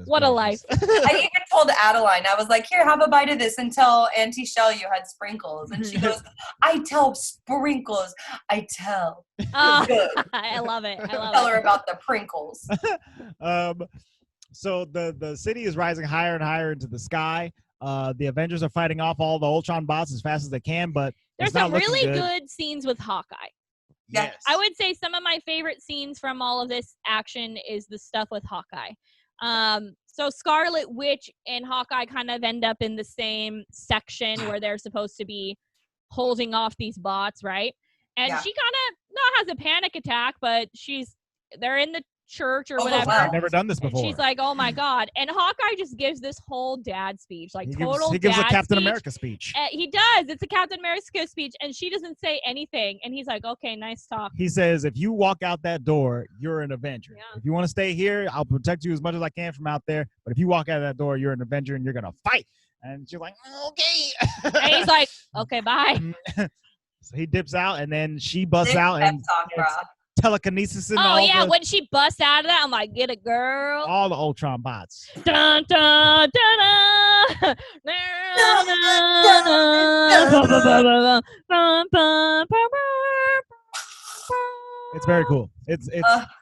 What a life. I even told Adeline, I was like, here, have a bite of this and tell Auntie Shell you had sprinkles. And she goes, I tell sprinkles. I tell. I love it. Tell her about the prinkles. So the city is rising higher and higher into the sky. The Avengers are fighting off all the Ultron bots as fast as they can, but there's some really good scenes with Hawkeye. Yes. I would say some of my favorite scenes from all of this action is the stuff with Hawkeye. So Scarlet Witch and Hawkeye kind of end up in the same section where they're supposed to be holding off these bots, right? And she kind of not has a panic attack, but they're in the church or whatever. I've never done this before. And she's like, oh my God. And Hawkeye just gives this whole dad speech, like he gives a Captain America speech. He does. It's a Captain America speech, and she doesn't say anything. And he's like, okay, nice talk. He says, if you walk out that door, you're an Avenger. Yeah. If you want to stay here, I'll protect you as much as I can from out there. But if you walk out that door, you're an Avenger and you're going to fight. And she's like, okay. And he's like, okay, bye. So he dips out, and then she busts out and telekinesis and all yeah, when she busts out of that, I'm like, get it, girl. all the Ultron bots. Dun, dun, dun, dun. It's very cool. It's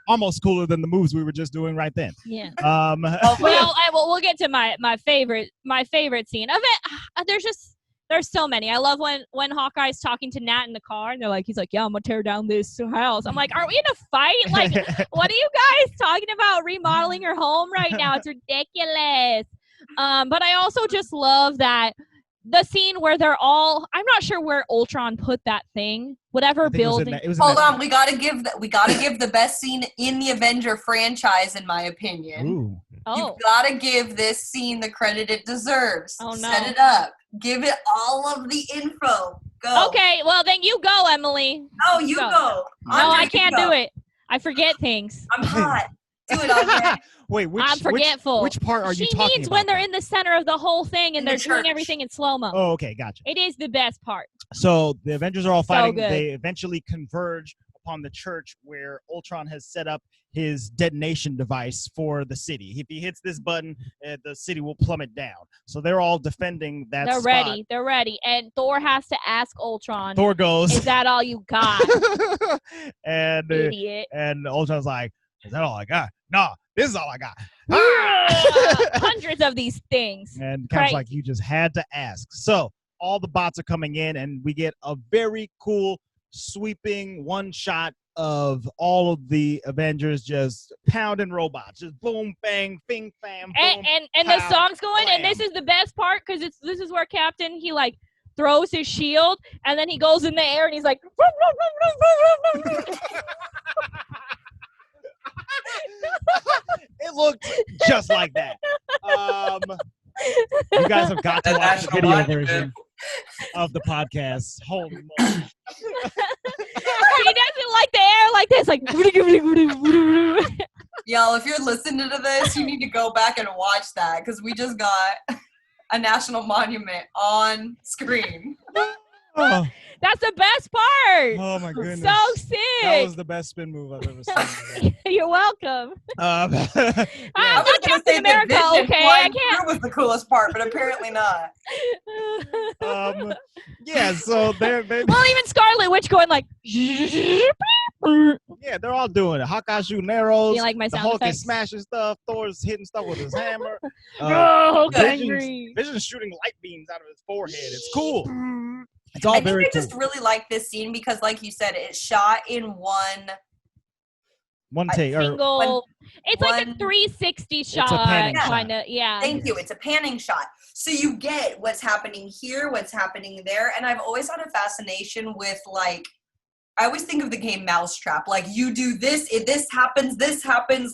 almost cooler than the moves we were just doing right then. Yeah. Well, We'll get to my favorite scene of it. There's so many. I love when Hawkeye's talking to Nat in the car and he's like, yeah, I'm gonna tear down this house. I'm like, are we in a fight? Like, what are you guys talking about? Remodeling your home right now? It's ridiculous. But I also just love that the scene where they're all, I'm not sure where Ultron put that thing, whatever building. Hold on, we gotta give the best scene in the Avenger franchise, in my opinion. Ooh. Oh. You've gotta give this scene the credit it deserves. Oh, no. Set it up. Give it all of the info. Go. Okay, well then you go, Emily. No, you go. No, Andre, I can't do it. I forget things. I'm hot. Do it, Andre. Wait, I'm forgetful. Which part are you talking about? She means when they're in the center of the whole thing and In they're the doing church. everything in slow-mo. Oh, okay, gotcha. It is the best part. So the Avengers are all fighting. good. They eventually converge upon the church where Ultron has set up his detonation device for the city. If he hits this button, the city will plummet down. So they're all defending that They're spot. ready. They're ready. And Thor has to ask Ultron, Thor goes, is that all you got, and idiot? and Ultron's like, is that all I got? No, this is all I got. Hundreds of these things. And Cap's Right. like, you just had to ask. So all the bots are coming in, and we get a very cool sweeping one shot of all of the Avengers just pounding robots, just boom, bang, bing, bam, boom. And the pow, song's going, and this blam. is the best part because this is where Captain, he like throws his shield and then he goes in the air and he's like It looked just like that. You guys have got to That watch the national video monument. version of the podcast. Holy moly. he doesn't like the air like this, like Y'all, if you're listening to this, you need to go back and watch that because we just got a national monument on screen. Oh, that's the best part. oh my goodness. So That sick. was the best spin move I've ever seen. You're welcome. I I'm was not gonna Captain say America, the vision okay? I flying can't. through was the coolest part, but apparently not. Yeah, so they're Well, even Scarlet Witch going like. yeah, they're all doing it. Hawkeye shooting arrows. You like my The sound Hulk is effects? smashing stuff. Thor's hitting stuff with his hammer. Oh, Vision's- angry. Vision's shooting light beams out of his forehead. It's cool. It's all I think very I cool. just really like this scene because, like you said, it's shot in One take. Or, Single. It's like a one- 360 a shot, panning shot. kind of. Yeah. Thank you. It's a panning shot. So you get what's happening here, what's happening there. And I've always had a fascination with, like, I always think of the game Mousetrap. Like, you do this, if this happens.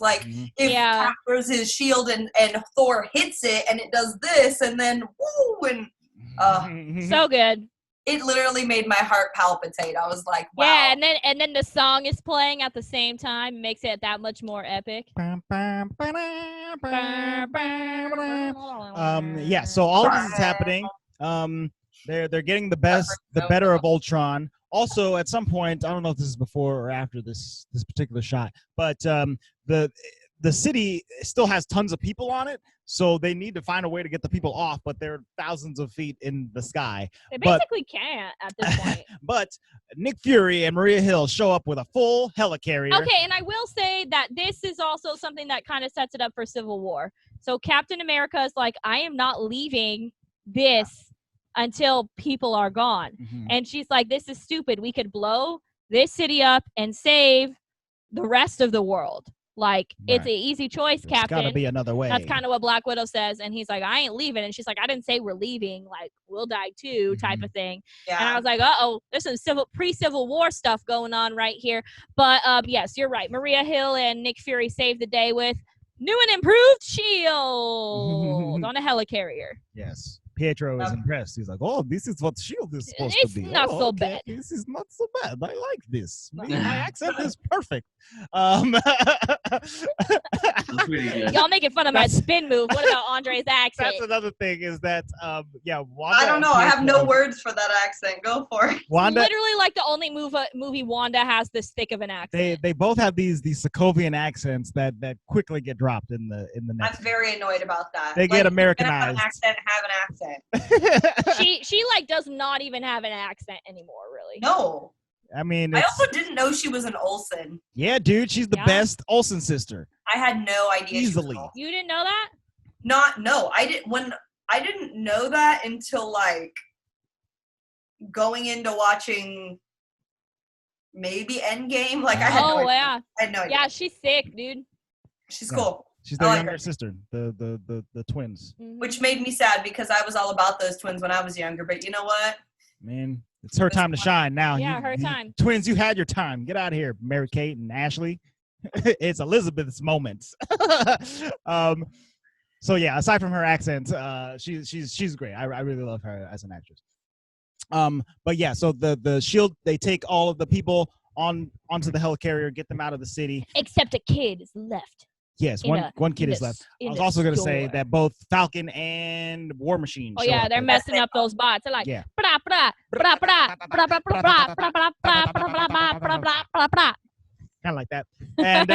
Like, Mhm. if Yeah. Cap throws his shield and Thor hits it and it does this, and then woo, and So good. it literally made my heart palpitate. I was like, wow. Yeah, and then the song is playing at the same time, makes it that much more epic. Yeah, so all of this is happening. They're getting the better of Ultron. Also, at some point, I don't know if this is before or after this particular shot, but the city still has tons of people on it, so they need to find a way to get the people off, but they're thousands of feet in the sky. They But- basically can't at this point. But Nick Fury and Maria Hill show up with a full helicarrier. Okay, and I will say that this is also something that kind of sets it up for Civil War. So Captain America is like, I am not leaving this until people are gone. Mhm. And she's like, this is stupid. We could blow this city up and save the rest of the world. Like, it's Right. an easy choice, There's Captain. gotta be another way. That's kind of what Black Widow says. And he's like, I ain't leaving. And she's like, I didn't say we're leaving. Like, we'll die too, type Mhm. of thing. Yeah. And I was like, uh-oh, there's some pre-Civil War stuff going on right here. But yes, you're right. Maria Hill and Nick Fury saved the day with new and improved shield on a helicarrier. Yes. Pietro is impressed. He's like, oh, this is what S.H.I.E.L.D. is supposed It's to be. not Oh, so okay. bad. This is not so bad. I like this. My accent is perfect. That's pretty good. Y'all making fun of my That's- spin move. What about Andre's accent? That's another thing is that, Wanda I don't know. and I have no Pietro- words for that accent. Go for it. Wanda, Literally like the only movie Wanda has this thick of an accent. they both have these Sokovian accents that quickly get dropped in the I'm next. very annoyed about that. They get Like, if you're gonna Americanized. have an accent. she like does not even have an accent anymore, really. No. I mean, I it's, also didn't know she was an Olsen. yeah, dude, she's the Yeah. best Olsen sister. I had no idea. Easily. She was an You didn't know that? Olsen. I didn't know that until like going into watching maybe Endgame. Like I had no Oh, idea. yeah. I had no idea. Yeah, she's sick, dude. She's Yeah. cool. She's I their like younger her. sister, the twins. Mhm. Which made me sad because I was all about those twins when I was younger. But you know what? Man, it's her time to shine now. Yeah, her time. Twins, you had your time. Get out of here, Mary Kate and Ashley. It's Elizabeth's moment. So yeah, aside from her accent, she's great. I really love her as an actress. But yeah, so the Shield, they take all of the people onto the helicarrier, get them out of the city. Except a kid is left. Yes, In one kid in is the left. s- I in was the also going to say store. that both Falcon and War Machine. Oh show yeah, up they're there. messing up those bots. They're like, Yeah. "Bra, bra, bra, bra, bra, bra, bra, bra, bra, bra, bra, bra, bra, bra, bra, bra, bra, bra." Kind of like that. And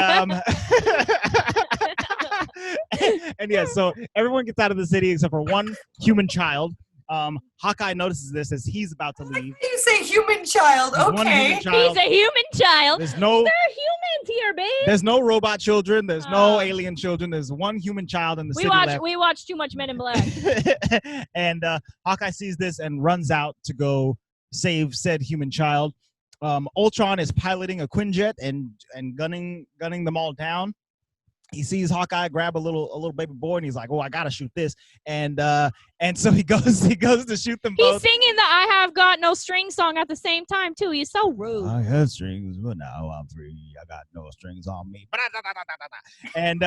and yeah, so everyone gets out of the city except for one human child. Hawkeye notices this as he's about to leave. You say human child. There's one Okay. human child. He's a human child. There's no They're humans here, babe. there's no robot children. There's no Oh. alien children. There's one human child in the We city left. watch too much Men in Black. And Hawkeye sees this and runs out to go save said human child. Ultron is piloting a Quinjet and gunning them all down. He sees Hawkeye grab a little baby boy and he's like, "Oh, I gotta shoot this!" And so he goes to shoot them He's both. singing the "I Have Got No String" song at the same time too. He's so rude. I had strings, but now I'm free. I got no strings on me. And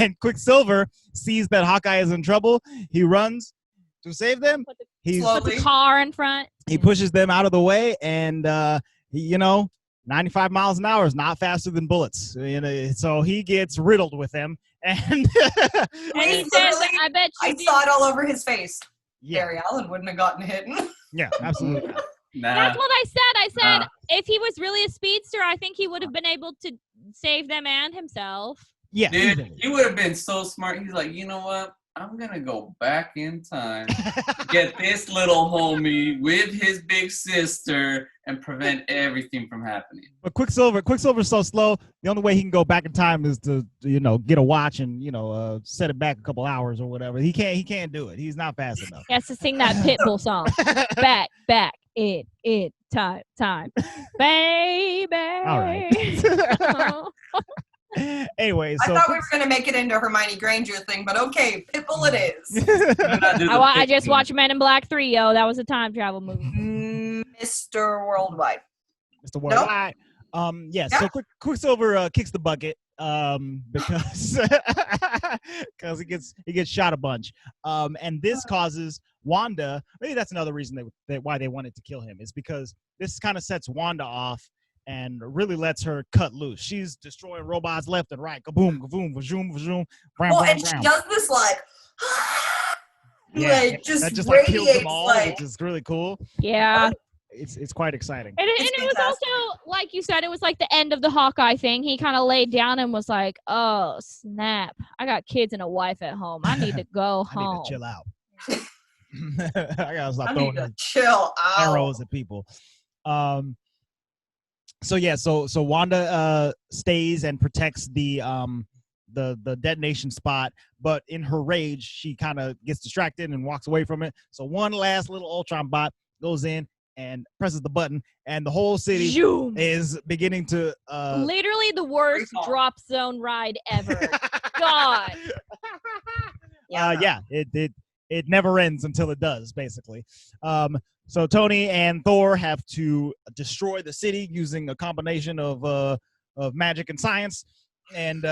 and Quicksilver sees that Hawkeye is in trouble. He runs to save them. He Slow. Put the car in front. pushes them out of the way, and 95 miles an hour is not faster than bullets. So he gets riddled with them, and And he Wait, says, literally, "I bet you I did." saw it all over his face. yeah, Barry Allen wouldn't have gotten hit. yeah, absolutely. Nah. That's what I said. I said Nah. if he was really a speedster, I think he would have been able to save them and himself. Yeah, Dude, easily. he would have been so smart. He's like, you know what? I'm gonna go back in time, get this little homie with his big sister, and prevent everything from happening. But Quicksilver's so slow. The only way he can go back in time is to get a watch and set it back a couple hours or whatever. He can't do it. He's not fast enough. He has to sing that Pitbull song. Back, in, time, baby. All right. Anyway, I so thought we were going to make it into Hermione Granger thing, but okay, Pitbull it is. I just watched Men in Black 3, yo. That was a time travel movie. Mr. Worldwide. Mr. Worldwide. Yeah. So Quicksilver kicks the bucket because he gets shot a bunch. And this causes Wanda. Maybe that's another reason why they wanted to kill him, is because this kind of sets Wanda off and really lets her cut loose. She's destroying robots left and right. Kaboom, kaboom, vajoom, vajoom. Well, and she does this just that just radiates kills them all, which is really cool. Yeah. It's quite exciting. And it was also, like you said, it was like the end of the Hawkeye thing. He kind of laid down and was like, "Oh, snap. I got kids and a wife at home. I need to go I home." need to chill out. I gotta stop I throwing need to chill out. arrows at people. So Wanda stays and protects the detonation spot, but in her rage, she kind of gets distracted and walks away from it. So one last little Ultron bot goes in and presses the button, and the whole city Zoom. is beginning to Literally the worst Recall. drop zone ride ever. God. It never ends until it does, basically. So Tony and Thor have to destroy the city using a combination of magic and science, and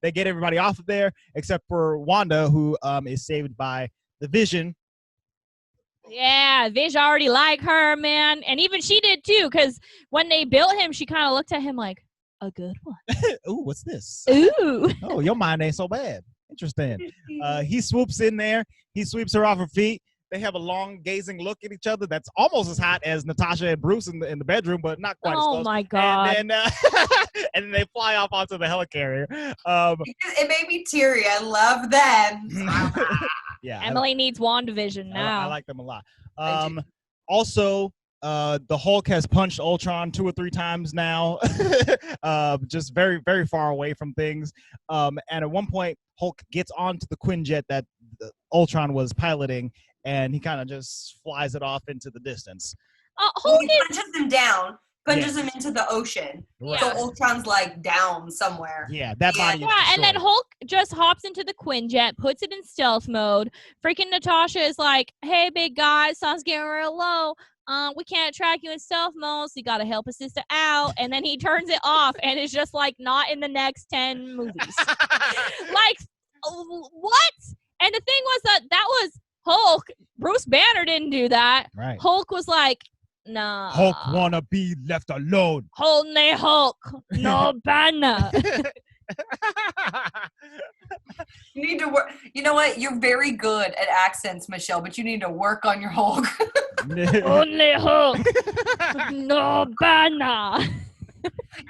they get everybody off of there except for Wanda, who is saved by the Vision. Yeah, Vish already like her, man. And even she did too, because when they built him, she kind of looked at him like, a good one. Ooh, what's this? Ooh. Oh, your mind ain't so bad. Interesting. He swoops in there. He sweeps her off her feet. They have a long gazing look at each other that's almost as hot as Natasha and Bruce in the bedroom, but not quite as Oh close. my God. And then, and then they fly off onto the helicarrier. It made me teary. I love them. Yeah, Emily needs WandaVision now. I like them a lot. I do. Also, The Hulk has punched Ultron 2 or 3 times now, just very, very far away from things. And at one point, Hulk gets onto the Quinjet that Ultron was piloting, and he kind of just flies it off into the distance. Hulk He punches him down, punches him into the ocean. Right. So Ultron's like down somewhere. Yeah, that body. Yeah, and then Hulk just hops into the Quinjet, puts it in stealth mode. Freaking Natasha is like, "Hey, big guy, sun's getting real low. We can't track you in stealth mode, so you gotta help a sister out." And then he turns it off, and it's just like not in the next 10 movies. Like, what? And the thing was that was Hulk. Bruce Banner didn't do that. Right. Hulk was like, nah. Hulk wanna be left alone. Only Hulk, no Banner. You need to work. You know what? You're very good at accents, Michelle, but you need to work on your Hulk. Only Hulk, no Banner.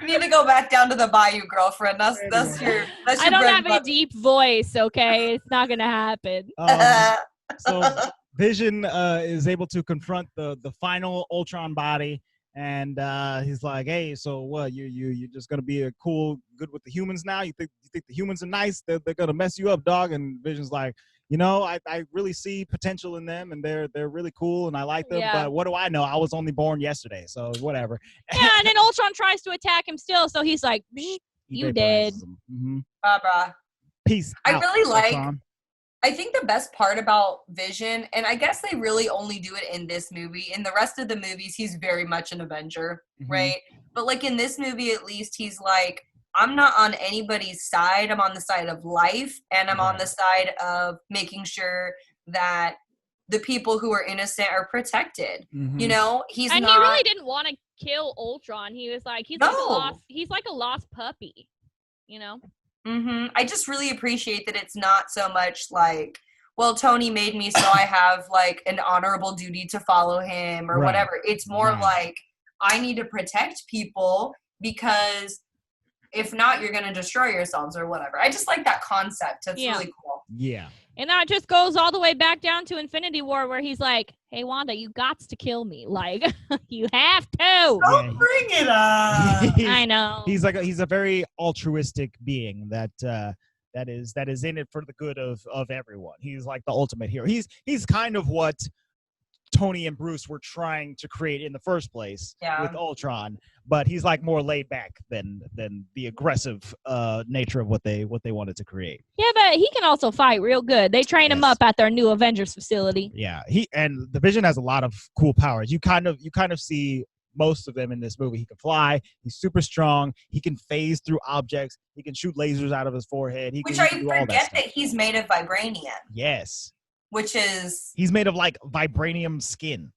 You need to go back down to the bayou, girlfriend. That's your. I don't bread have and a deep voice, okay? It's not gonna happen. butter. So Vision is able to confront the final Ultron body, and he's like, "Hey, so what? You're just gonna be good with the humans now? You think the humans are nice? They're gonna mess you up, dog?" And Vision's like, I really see potential in them, and they're really cool, and I like them. Yeah. But what do I know? I was only born yesterday, so whatever. Yeah, and then Ultron tries to attack him still, so he's like, He "You vaporizes dead." them. Mhm. Barbara. Peace. I out, really like- Ultron. I think the best part about Vision, and I guess they really only do it in this movie. In the rest of the movies, he's very much an Avenger, Mhm. right? But like in this movie, at least, he's like, I'm not on anybody's side. I'm on the side of life, and I'm on Right. the side of making sure that the people who are innocent are protected. Mhm. You know, he's And not. he really didn't want to kill Ultron. He was like, he's like a lost puppy, you know? I just really appreciate that it's not so much like, well, Tony made me, so I have like an honorable duty to follow him or Right. whatever. It's more Right. like, I need to protect people because if not, you're going to destroy yourselves or whatever. I just like that concept. It's Yeah. really cool. Yeah. And that just goes all the way back down to Infinity War, where he's like, "Hey, Wanda, you gots to kill me. Like, you have to." Yeah. Bring it up. I know. He's a very altruistic being that is in it for the good of everyone. He's like the ultimate hero. He's kind of what Tony and Bruce were trying to create in the first place with Ultron, but he's like more laid back than the aggressive nature of what they wanted to create. Yeah, but he can also fight real good. They train him Yes. up at their new Avengers facility. Yeah, and the Vision has a lot of cool powers. You kind of see most of them in this movie. He can fly. He's super strong. He can phase through objects. He can shoot lasers out of his forehead. Which he I can do all forget that that he's made of vibranium, Yes. which is. He's made of like vibranium skin.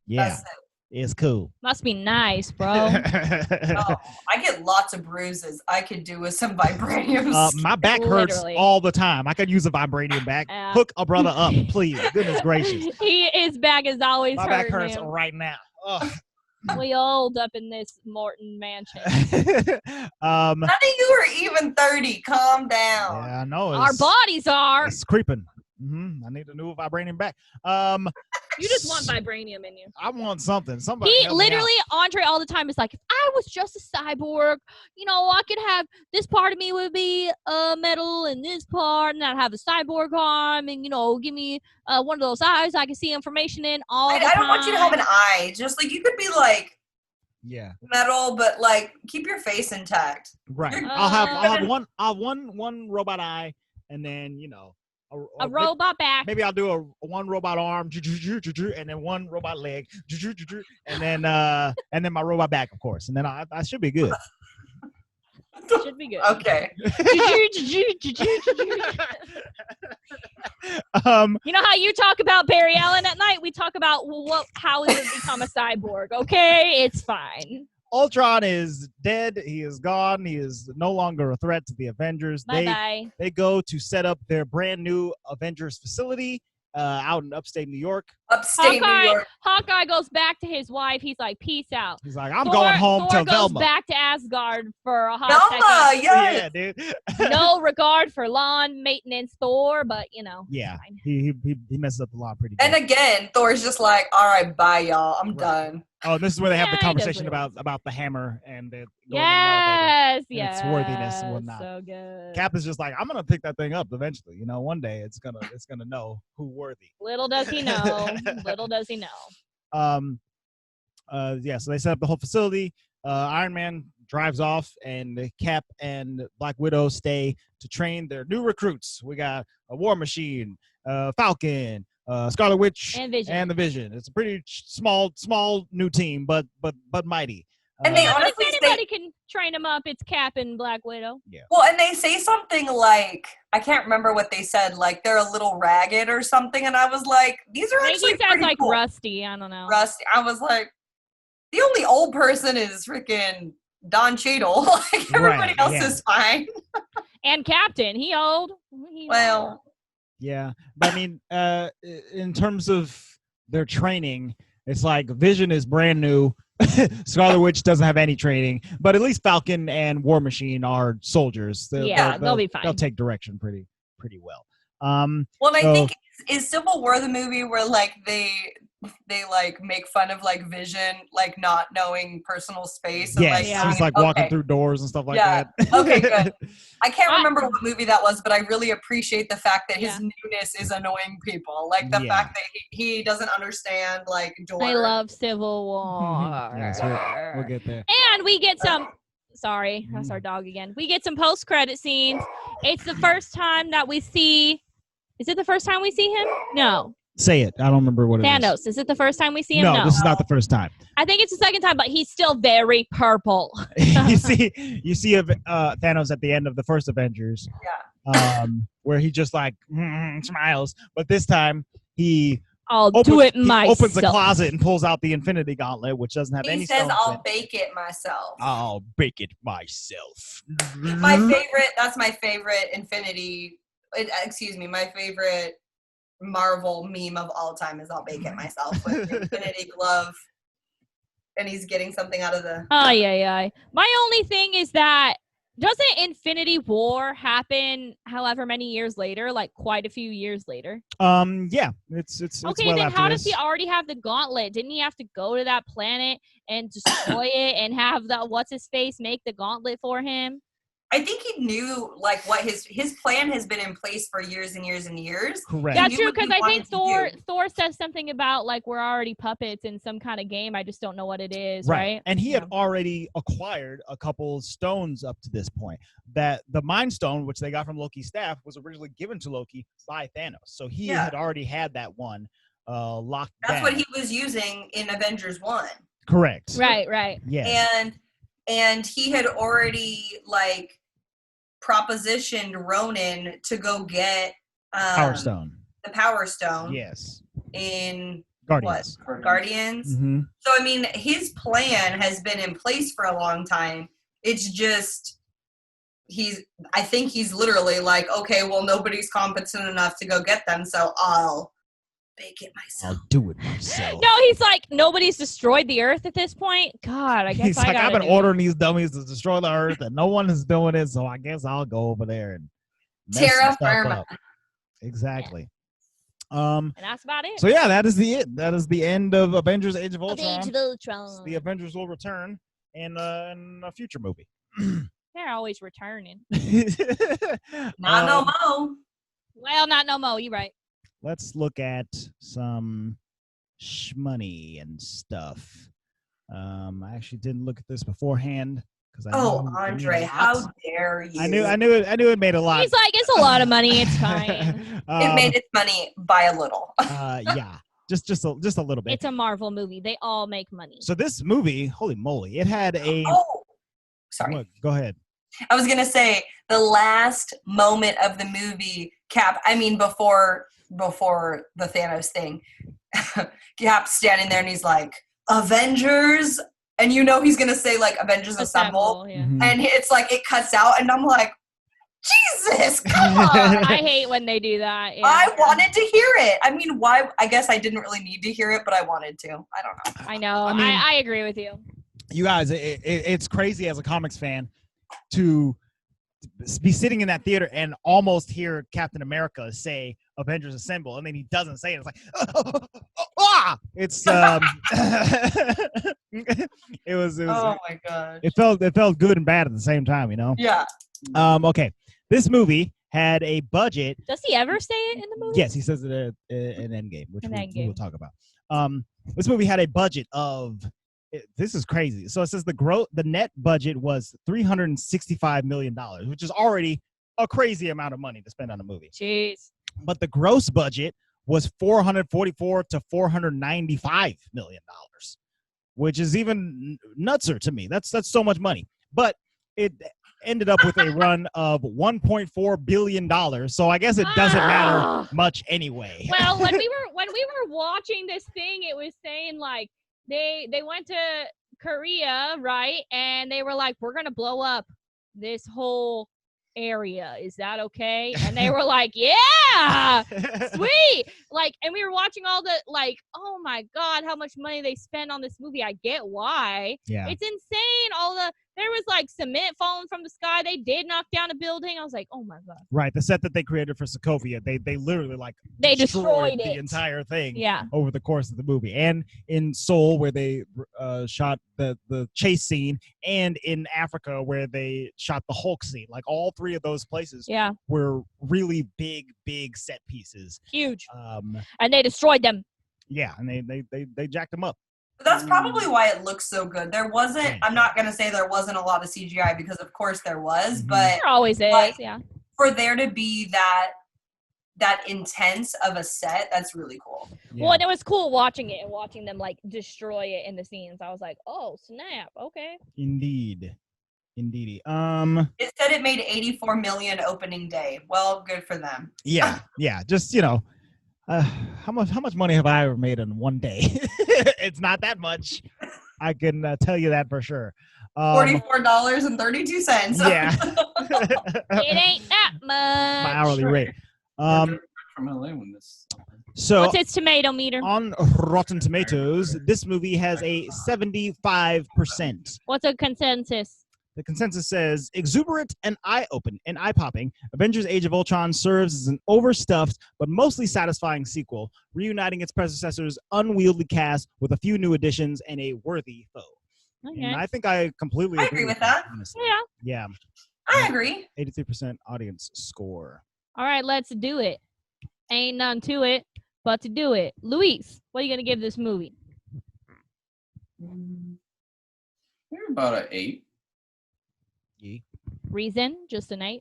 Yeah, That's it's cool. Must be nice, bro. Oh, I get lots of bruises. I could do with some vibranium. My back hurts Literally. all the time. I could use a vibranium back. Yeah. Hook a brother up, please. Goodness gracious. His back is always My back hurting hurts him. right now. Ugh. We old up in this Morton mansion. None of you are even 30. Calm down. Yeah, I know. Our bodies are. It's creeping. I need a new vibranium back. You just want vibranium in you. I want something. Somebody. He help me out. literally, Andre, all the time is like, if I was just a cyborg, I could have this part of me would be metal and this part, and I'd have a cyborg arm, and give me one of those eyes I can see information in all the time. I don't want you to have an eye. Just like you could be like Yeah. metal, but like keep your face intact. Right. You're- I'll have one robot eye, and then a robot back. Maybe I'll do a one robot arm, and then one robot leg, and then my robot back, of course, and then I should be good. Should be good. Okay. You know how you talk about Barry Allen at night? We talk about how he would become a cyborg. Okay, it's fine. Ultron is dead. He is gone. He is no longer a threat to the Avengers. Bye bye. They go to set up their brand new Avengers facility out in upstate New York. Upstate New York. Hawkeye goes back to his wife. He's like, peace out. He's like, I'm going home Thor to goes Velma. back to Asgard for a hot Velma, second. yes. Yeah, dude. No regard for lawn maintenance, Thor, but Yeah, fine. he messes up the law pretty good. And again, Thor's just like, all right, bye, y'all. I'm done. Oh, this is where they have the Yeah, he does conversation what he about the hammer and the going in the elevator. Yes, its worthiness and whatnot. So good. Cap is just like, I'm gonna pick that thing up eventually. One day it's gonna know who worthy. Little does he know. Little does he know. Yeah, so they set up the whole facility. Iron Man drives off, and Cap and Black Widow stay to train their new recruits. We got a War Machine, Falcon, Scarlet Witch, And Vision. and the Vision. It's a pretty small new team, but mighty. And they But honestly if anybody can train him up, it's Cap and Black Widow. Well, and they say something like, I can't remember what they said, like they're a little ragged or something, and I was like, these are I think actually he sounds pretty like cool. Rusty. I don't know. Rusty. I was like, the only old person is freaking Don Cheadle. Like everybody Right, else yeah. is fine. And Captain, he old. Well, Yeah, but I mean, in terms of their training, it's like Vision is brand new. Scarlet Witch doesn't have any training, but at least Falcon and War Machine are soldiers. They'll be fine. They'll take direction pretty well. well, and I think is Civil War the movie where like they like make fun of like Vision like not knowing personal space. And, Yes, like, he's like walking through doors and stuff like that. Okay, good. I can't remember what movie that was, but I really appreciate the fact that his newness is annoying people. Like the fact that he doesn't understand like doors. I love Civil War. Yeah, so we'll get there. And we get some. Sorry, that's our dog again. We get some post-credit scenes. It's the first time that we see. Is it the first time we see him? No. Say it. I don't remember what it is. Thanos. Is it the first time we see him? No, this is not the first time. I think it's the second time, but he's still very purple. you see Thanos at the end of the first Avengers. Yeah. Where he just like smiles, but this time he do it myself. opens a closet and pulls out the Infinity Gauntlet, which doesn't have any. He says, stones "I'll in it. bake it myself." I'll bake it myself. My favorite. That's my favorite Infinity. My favorite Marvel meme of all time is "I'll bake it myself" with the Infinity glove, and he's getting something out of the. My only thing is that doesn't Infinity War happen however many years later, like quite a few years later? Yeah, it's okay. well Then after how this. does he already have the gauntlet? Didn't he have to go to that planet and destroy it and have the what's his face make the gauntlet for him? I think he knew like what his plan has been in place for years and years and years. Correct. That's knew true, what he because I think wanted to do. Thor says something about like we're already puppets in some kind of game. I just don't know what it is, right? And he had already acquired a couple stones up to this point. That the Mind Stone, which they got from Loki's staff, was originally given to Loki by Thanos. So he had already had that one locked down. That's what he was using in Avengers 1. Correct. Right. Yes. And he had already like propositioned Ronan to go get Power Stone. the Power Stone. Yes. In Guardians. what? Guardians. Mm-hmm. So I mean, his plan has been in place for a long time. It's just I think he's literally like, okay, well, nobody's competent enough to go get them, so I'll bake it myself. I'll do it myself. No, he's like nobody's destroyed the Earth at this point. God, I guess He's like, I've been do it. ordering these dummies to destroy the Earth, and no one is doing it. So I guess I'll go over there and mess Terra some stuff firma. up. Exactly. And that's about it. So yeah, that is the end of Avengers: Age of Ultron. Age of Ultron. The Avengers will return in a future movie. They're always returning. Not no mo. Well, not no more. You're right. Let's look at some shmoney and stuff. I actually didn't look at this beforehand because Andre, how dare you? I knew it made a lot. He's like, it's a lot of money. It's fine. It made its money by a little. Yeah, just a little bit. It's a Marvel movie. They all make money. So this movie, holy moly, it had a. Oh, sorry. What? Go ahead. I was gonna say the last moment of the movie, before the Thanos thing, Cap's standing there and he's like, Avengers, and he's gonna say like Avengers Assemble. Yeah. Mhm. And it's like it cuts out, and I'm like, Jesus, come on. I hate when they do that. Yeah. I wanted to hear it. I mean, why? I guess I didn't really need to hear it, but I wanted to. I don't know. I know. I mean- I agree with you. You guys, it's crazy as a comics fan to be sitting in that theater and almost hear Captain America say Avengers Assemble, and then he doesn't say it. It's like, it's it was Oh my god. it felt good and bad at the same time, you know. Yeah. Okay, this movie had a budget. Does he ever say it in the movie? Yes, he says it in Endgame, which In we Endgame. will talk about. This movie had a budget of. This is crazy. So it says the net budget was $365 million, which is already a crazy amount of money to spend on a movie. Jeez. But the gross budget was $444 to $495 million, which is even nutser to me. That's so much money. But it ended up with a run of $1.4 billion. So I guess it doesn't matter much anyway. Well, when we were watching this thing, it was saying like they went to Korea, right? And they were like, we're gonna blow up this whole area. Is that okay? And they were like, yeah, sweet. Like, and we were watching all the like, oh my god, how much money they spend on this movie. I get why. Yeah. It's insane. There was like cement falling from the sky. They did knock down a building. I was like, oh my god. Right. The set that they created for Sokovia, they literally like They destroyed the it. entire thing. Yeah. Over the course of the movie, and in Seoul where they shot the chase scene, and in Africa where they shot the Hulk scene. Like all three of those places Yeah. were really big set pieces. Huge. And they destroyed them. Yeah, and they jacked them up. But that's probably why it looks so good. There wasn't, I'm not going to say there wasn't a lot of CGI because of course there was, Mhm. but There always is. like, Yeah. for there to be that intense of a set, that's really cool. Yeah. Well, and it was cool watching it and watching them like destroy it in the scenes. I was like, oh snap, okay. Indeed. It said it made 84 million opening day. Well, good for them. Yeah. Just how much money have I ever made in one day? It's not that much. I can tell you that for sure. $44.32. Yeah. It ain't that much. My hourly rate. From LA when this. So What's its tomato meter? on Rotten Tomatoes, this movie has a 75%. What's a consensus? The consensus says exuberant and eye-popping. Avengers: Age of Ultron serves as an overstuffed but mostly satisfying sequel, reuniting its predecessor's unwieldy cast with a few new additions and a worthy foe. Okay. And I think I completely I agree with that. honestly. Yeah. Yeah. I agree. 83% audience score. All right, let's do it. Ain't none to it but to do it. Luis, what are you gonna give this movie? Maybe about an 8. Reason? Just an 8?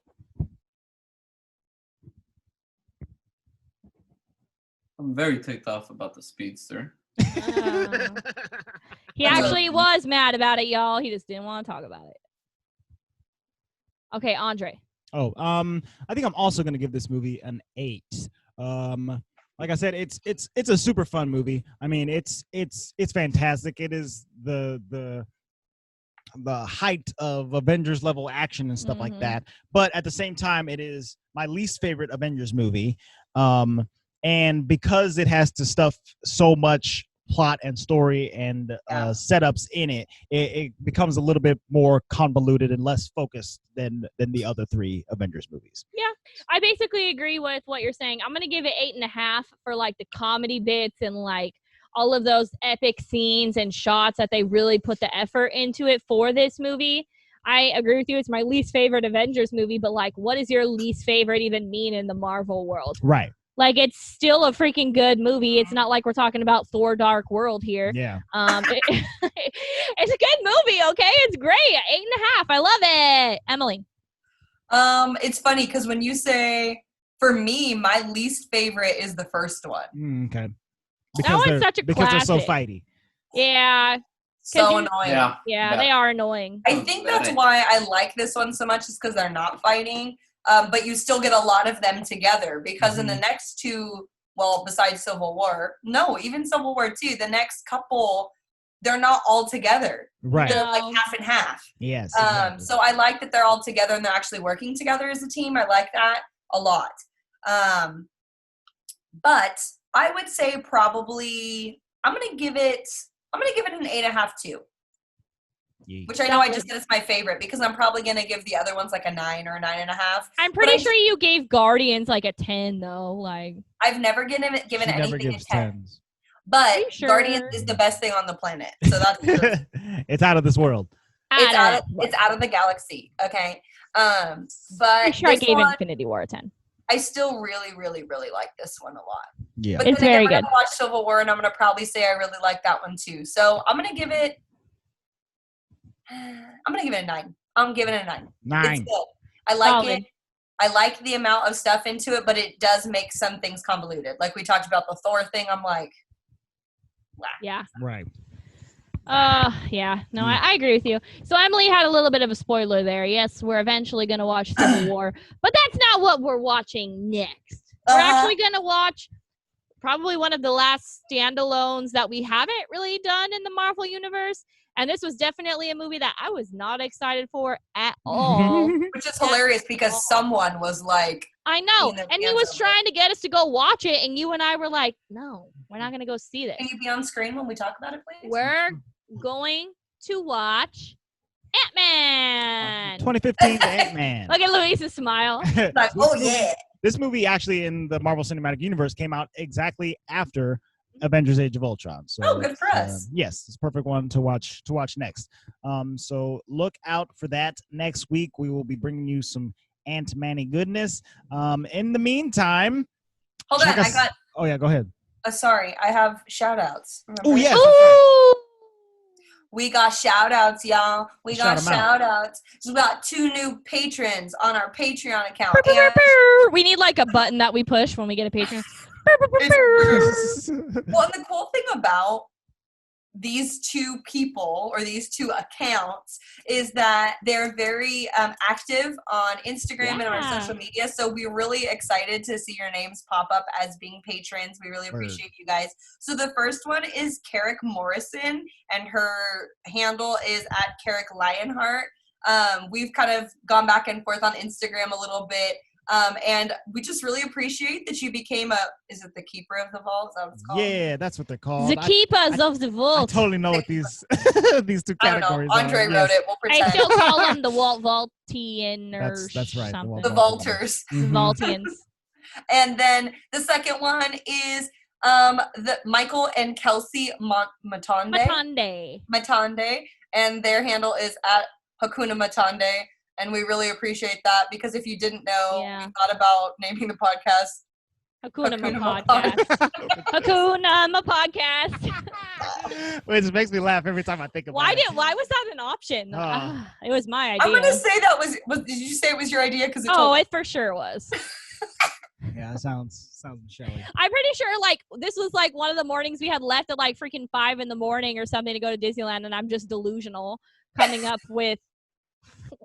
I'm very ticked off about the speedster. He actually was mad about it, y'all. He just didn't want to talk about it. Okay, Andre. Oh, I think I'm also gonna give this movie an 8. Like I said, it's a super fun movie. I mean, it's fantastic. It is the height of Avengers level action and stuff like that. But at the same time, it is my least favorite Avengers movie. And because it has to stuff so much plot and story and setups in it, it becomes a little bit more convoluted and less focused than the other 3 Avengers movies. Yeah, I basically agree with what you're saying. I'm gonna give it 8.5 for like the comedy bits and like all of those epic scenes and shots that they really put the effort into it for this movie. I agree with you. It's my least favorite Avengers movie, but like, what does your least favorite even mean in the Marvel world? Right. Like, it's still a freaking good movie. It's not like we're talking about Thor: Dark World here. Yeah. It's a good movie. Okay, it's great. 8.5. I love it. Emily. It's funny because when you say, for me, my least favorite is the first one. Okay. That one's such a because they're so classic. fighty. Yeah. So you- annoying. Yeah, they are annoying. I think that's why I like this one so much is because they're not fighting, but you still get a lot of them together because in the next 2, well, besides Civil War, no, even Civil War 2, the next couple they're not all together. Right. They're No. like half and half. Yes. Exactly. So I like that they're all together and they're actually working together as a team. I like that a lot. But I would say probably I'm gonna give it an 8.5 too. Yeah. Which I know I just said it's my favorite because I'm probably gonna give the other ones like a 9 or a 9.5. I'm pretty sure you gave Guardians like a 10 though. Like I've never given She anything never a gives 10. 10s. But Sure? Guardians is the best thing on the planet. So that's It's out of this world. it's out of the galaxy. Okay. But I'm sure I this gave one, Infinity War a 10. I still really, really, really like this one a lot. Yeah. But It's then again, very we're good. gonna watch Civil War, and I'm gonna probably say I really like that one too. So I'm gonna give it a 9. I'm giving it a 9. It's 9. good. I like Solid. it. I like the amount of stuff into it, but it does make some things convoluted. Like we talked about the Thor thing. I'm like, wow. Yeah. Right. Yeah. No, I agree with you. So Emily had a little bit of a spoiler there. Yes, we're eventually going to watch Civil War, but that's not what we're watching next. We're actually going to watch probably one of the last standalones that we haven't really done in the Marvel Universe. And this was definitely a movie that I was not excited for at all. Which is hilarious because someone was like, I know. Being the And he fans was of it. trying to get us to go watch it. And you and I were like, no, we're not going to go see this. can you be on screen when we talk about it, please? We're going to watch Ant-Man. 2015 Ant-Man. Look at Luis's smile. Like, oh yeah. This movie actually in the Marvel Cinematic Universe came out exactly after Avengers: Age of Ultron. So Oh, good for us. yes, it's a perfect one to watch next. So look out for that next week. We will be bringing you some Ant-Man-y goodness. In the meantime, Hold on, check us- I got. Oh yeah, go ahead. Sorry, I have shout outs. Oh yes. Ooh! We got shout outs, y'all. We got Shout 'em out. shout outs. So we got 2 new patrons on our Patreon account. And We need like a button that we push when we get a patron. well, and the cool thing about these 2 people or these 2 accounts is that they're very active on Instagram and on our Yeah. social media. So we're really excited to see your names pop up as being patrons. We really appreciate you guys. So the first one is Carrick Morrison, and her handle is at Carrick Lionheart. We've kind of gone back and forth on Instagram a little bit. And we just really appreciate that you became is it the keeper of the vault? Is that what it's called? Yeah, that's what they're called. The keepers of the I vault. totally know what these these 2 I don't know. categories Andre are. wrote Yes. it. We'll I pretend. still call them the Walt Vaultian That's right, the something. Walt The Vaulters. The Mhm. Vaultians. And then the second one is the Michael and Kelsey Matande. Matande. And their handle is at Hakuna Matande. And we really appreciate that because if you didn't know, Yeah. we thought about naming the podcast Hakuna Hakuna Ma Ma podcast. Hakuna Ma podcast. It just makes me laugh every time I think about Why it. was that an option? It was my idea. I'm going to say that was did you say it was your idea? Because it for sure was. Yeah, it sounds Shelly. I'm pretty sure like this was like one of the mornings we had left at like freaking 5 a.m. or something to go to Disneyland, and I'm just delusional coming up with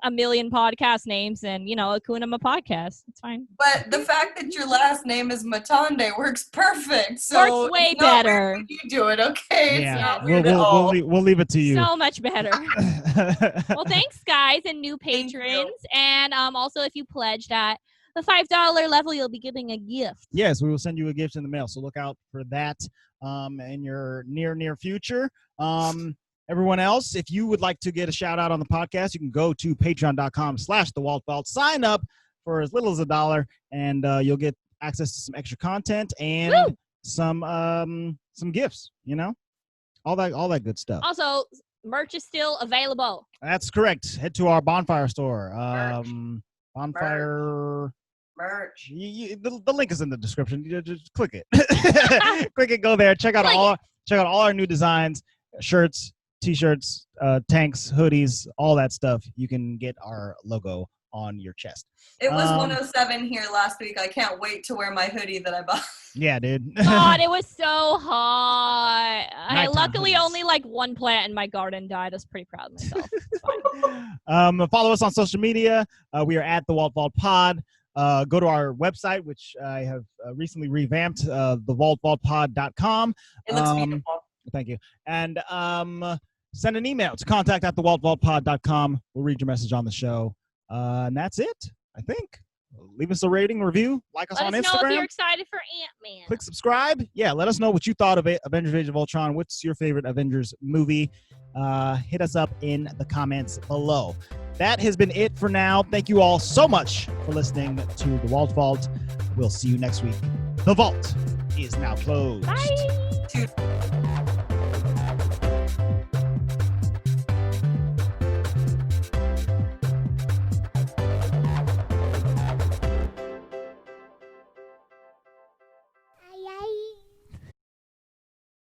a million podcast names and Hakuna Ma podcast. It's fine. But the fact that your last name is Matande works perfect. So Works way it's not better. weird when you do it, okay? Yeah, It's not we'll, weird at all. we'll leave it to you. So much better. Well, thanks guys and new Thank you. patrons, and also if you pledged at the $5 level, you'll be getting a gift. Yes, we will send you a gift in the mail. So look out for that in your near future. Everyone else, if you would like to get a shout out on the podcast, you can go to patreon.com/the Walt Vault. Sign up for as little as $1, and you'll get access to some extra content and Woo! some gifts. All that good stuff. Also, merch is still available. That's correct. Head to our Bonfire store. Merch. Bonfire. Merch. The link is in the description. You just click it. Click it. Go there. Check out all our new designs, shirts, T-shirts, tanks, hoodies, all that stuff. You can get our logo on your chest. It was 107 here last week. I can't wait to wear my hoodie that I bought. Yeah, dude. God, it was so hot. Nighttime Luckily hoodies. only like one plant in my garden died. I was pretty proud of myself. It's fine. Follow us on social media. We are at the Walt Vault Pod. Go to our website, which I have recently revamped, thevaultvaultpod.com. It looks beautiful. Thank you. And send an email to contact@thewaltvaultpod.com. We'll read your message on the show. And that's it, I think. Leave us a rating, review, like us on Let us know if you're Instagram. excited for Ant-Man. Click subscribe. Yeah, let us know what you thought of it. Avengers Age of Ultron. What's your favorite Avengers movie? Hit us up in the comments below. That has been it for now. Thank you all so much for listening to The Walt Vault. We'll see you next week. The Vault is now closed. Bye. Two.